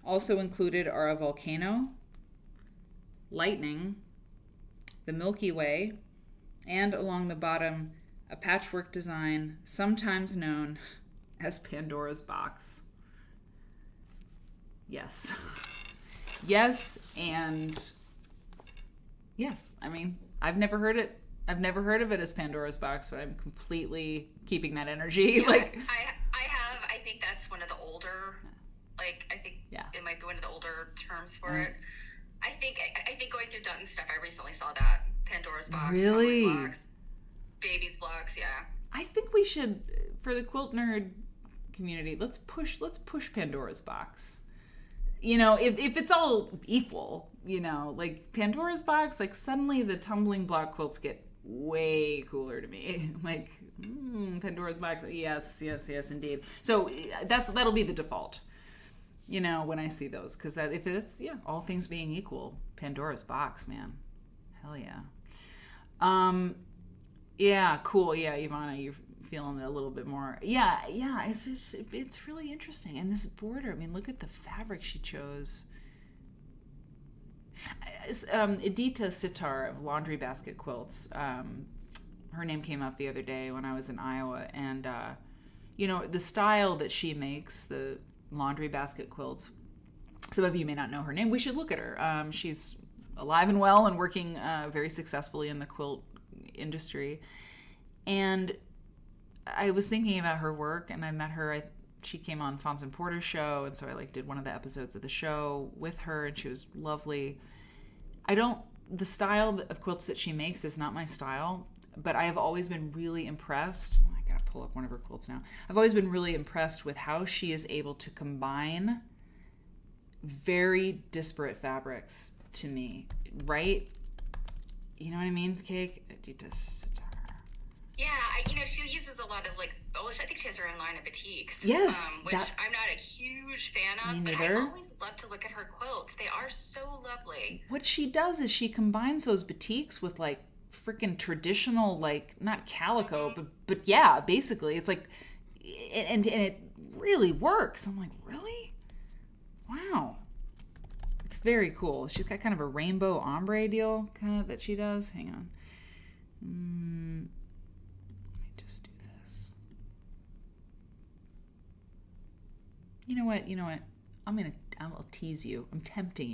Also included are a volcano, lightning, the Milky Way, and along the bottom, a patchwork design sometimes known as Pandora's box. Yes. Yes, and yes. I mean, I've never heard of it as Pandora's box, but I'm completely keeping that energy. Yeah, like I think that's one of the older, like, I think it might be one of the older terms for it. I think going through Dutton stuff, I recently saw that Pandora's box. Really? Blocks, baby's blocks, yeah. I think we should, for the Quilt Nerd community, let's push Pandora's box. You know, if it's all equal, you know, like Pandora's box, like suddenly the tumbling block quilts get way cooler to me. Like, Pandora's box, yes, indeed. So that'll be the default, you know, when I see those, because that if it's all things being equal, Pandora's box, man, hell yeah. Yeah, cool. Yeah, Ivana, you're feeling it a little bit more. Yeah. It's really interesting. And this border, I mean, look at the fabric she chose. Edita Sitar of Laundry Basket Quilts. Her name came up the other day when I was in Iowa, and you know, the style that she makes, the laundry basket quilts. Some of you may not know her name. We should look at her. She's alive and well and working very successfully in the quilt industry. And I was thinking about her work, and I met her. She came on Fons and Porter's show, and so I did one of the episodes of the show with her, and she was lovely. The style of quilts that she makes is not my style, but I have always been really impressed. I gotta pull up one of her quilts now. I've always been really impressed with how she is able to combine very disparate fabrics to me, right? You know what I mean, Cake? Yeah, she uses a lot of I think she has her own line of batiks. Yes. Which I'm not a huge fan of, but I always love to look at her quilts. They are so lovely. What she does is she combines those batiks with freaking traditional, not calico, but yeah, basically it's and it really works. I'm like, really? Wow. It's very cool. She's got kind of a rainbow ombre deal kind of that she does. Hang on. Let me just do this. You know what? I'll tease you. I'm tempting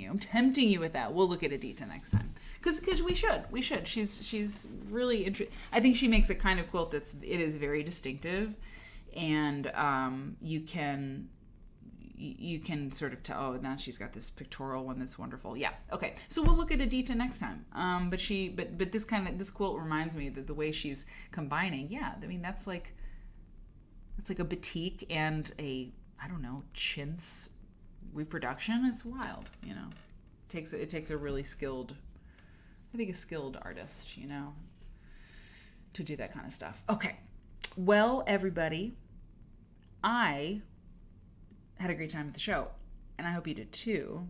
you with that. We'll look at Edita next time. Because we should. She's really interesting. I think she makes a kind of quilt it is very distinctive, and you can sort of tell, oh, now she's got this pictorial one that's wonderful. Yeah. Okay. So we'll look at Edita next time. But this quilt reminds me that the way she's combining, I mean, that's like a batik and a, I don't know, chintz reproduction. It's wild, you know. It takes a really skilled artist, you know, to do that kind of stuff. Okay. Well, everybody, I had a great time at the show, and I hope you did too.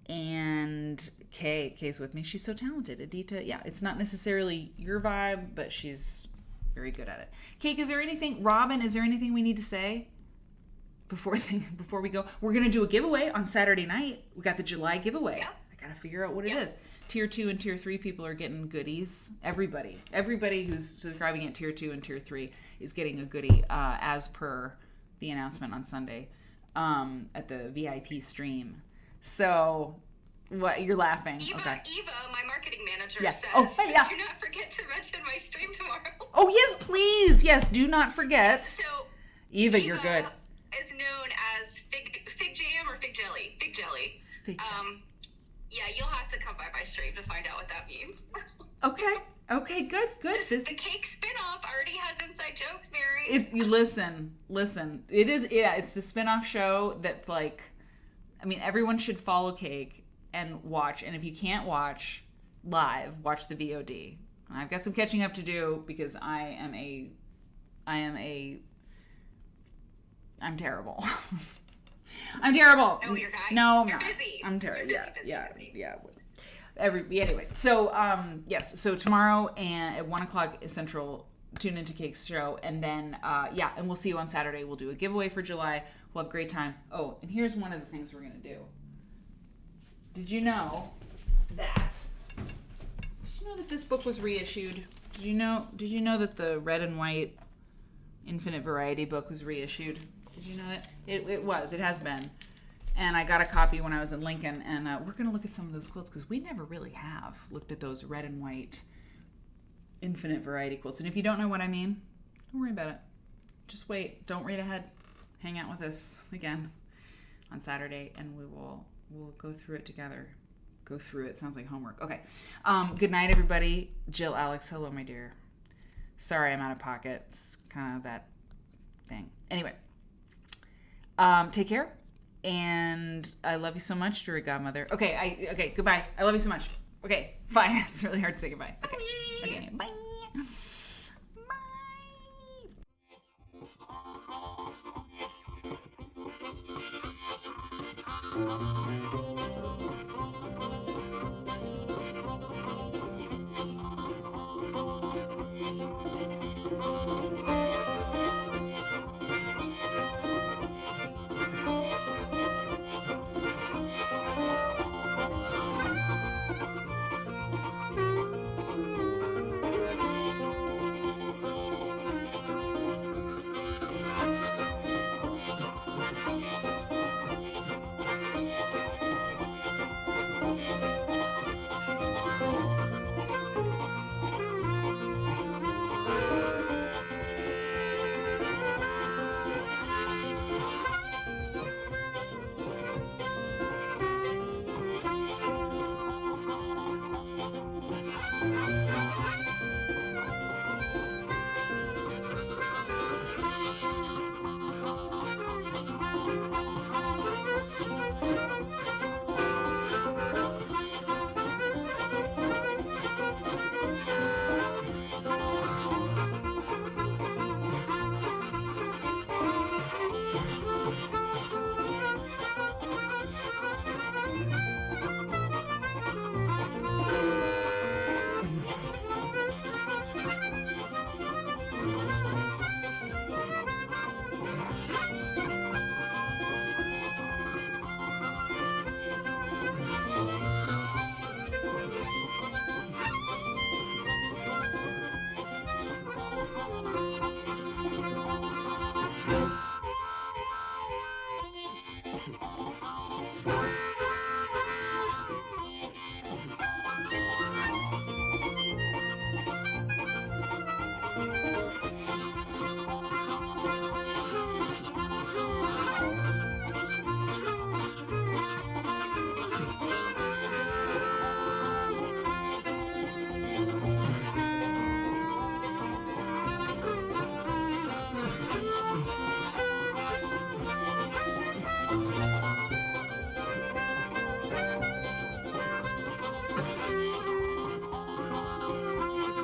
And Kay's with me. She's so talented. Edita, it's not necessarily your vibe, but she's very good at it. Kay, Robin, is there anything we need to say before we go? We're going to do a giveaway on Saturday night. We got the July giveaway. Yeah. I got to figure out what it is. Tier 2 and Tier 3 people are getting goodies. Everybody who's subscribing at Tier 2 and Tier 3 is getting a goodie as per the announcement on Sunday at the VIP stream. So, what, you're laughing? Eva, my marketing manager, says, do not forget to mention my stream tomorrow. Oh, yes, please. Yes, do not forget. So, Eva, you're good. Is known as fig jam or fig jelly? Fig jelly. Fig jelly. You'll have to come by my stream to find out what that means. Okay, good. The cake spinoff already has inside jokes, Mary. Listen. It is, it's the spinoff show that, everyone should follow Cake and watch. And if you can't watch live, watch the VOD. I've got some catching up to do because I'm terrible. I'm terrible. No, you're not. No, I'm you're not. Busy. I'm terrible. Busy. Yeah. Anyway, so yes, so tomorrow and at 1:00 Central tune into Cake's show. And then, and we'll see you on Saturday. We'll do a giveaway for July. We'll have a great time. Oh, and here's one of the things we're going to do. Did you know that this book was reissued? Did you know that the red and white Infinite Variety book was reissued? Did you know that? It has been. And I got a copy when I was in Lincoln, and we're going to look at some of those quilts because we never really have looked at those red and white Infinite Variety quilts. And if you don't know what I mean, don't worry about it. Just wait. Don't read ahead. Hang out with us again on Saturday, and we'll go through it together. Go through it. Sounds like homework. Okay. Good night, everybody. Jill, Alex, hello, my dear. Sorry I'm out of pocket. It's kind of that thing. Anyway, take care. And I love you so much, Druid Godmother. Okay, goodbye. I love you so much. Okay, bye. It's really hard to say goodbye. Okay, bye. Bye.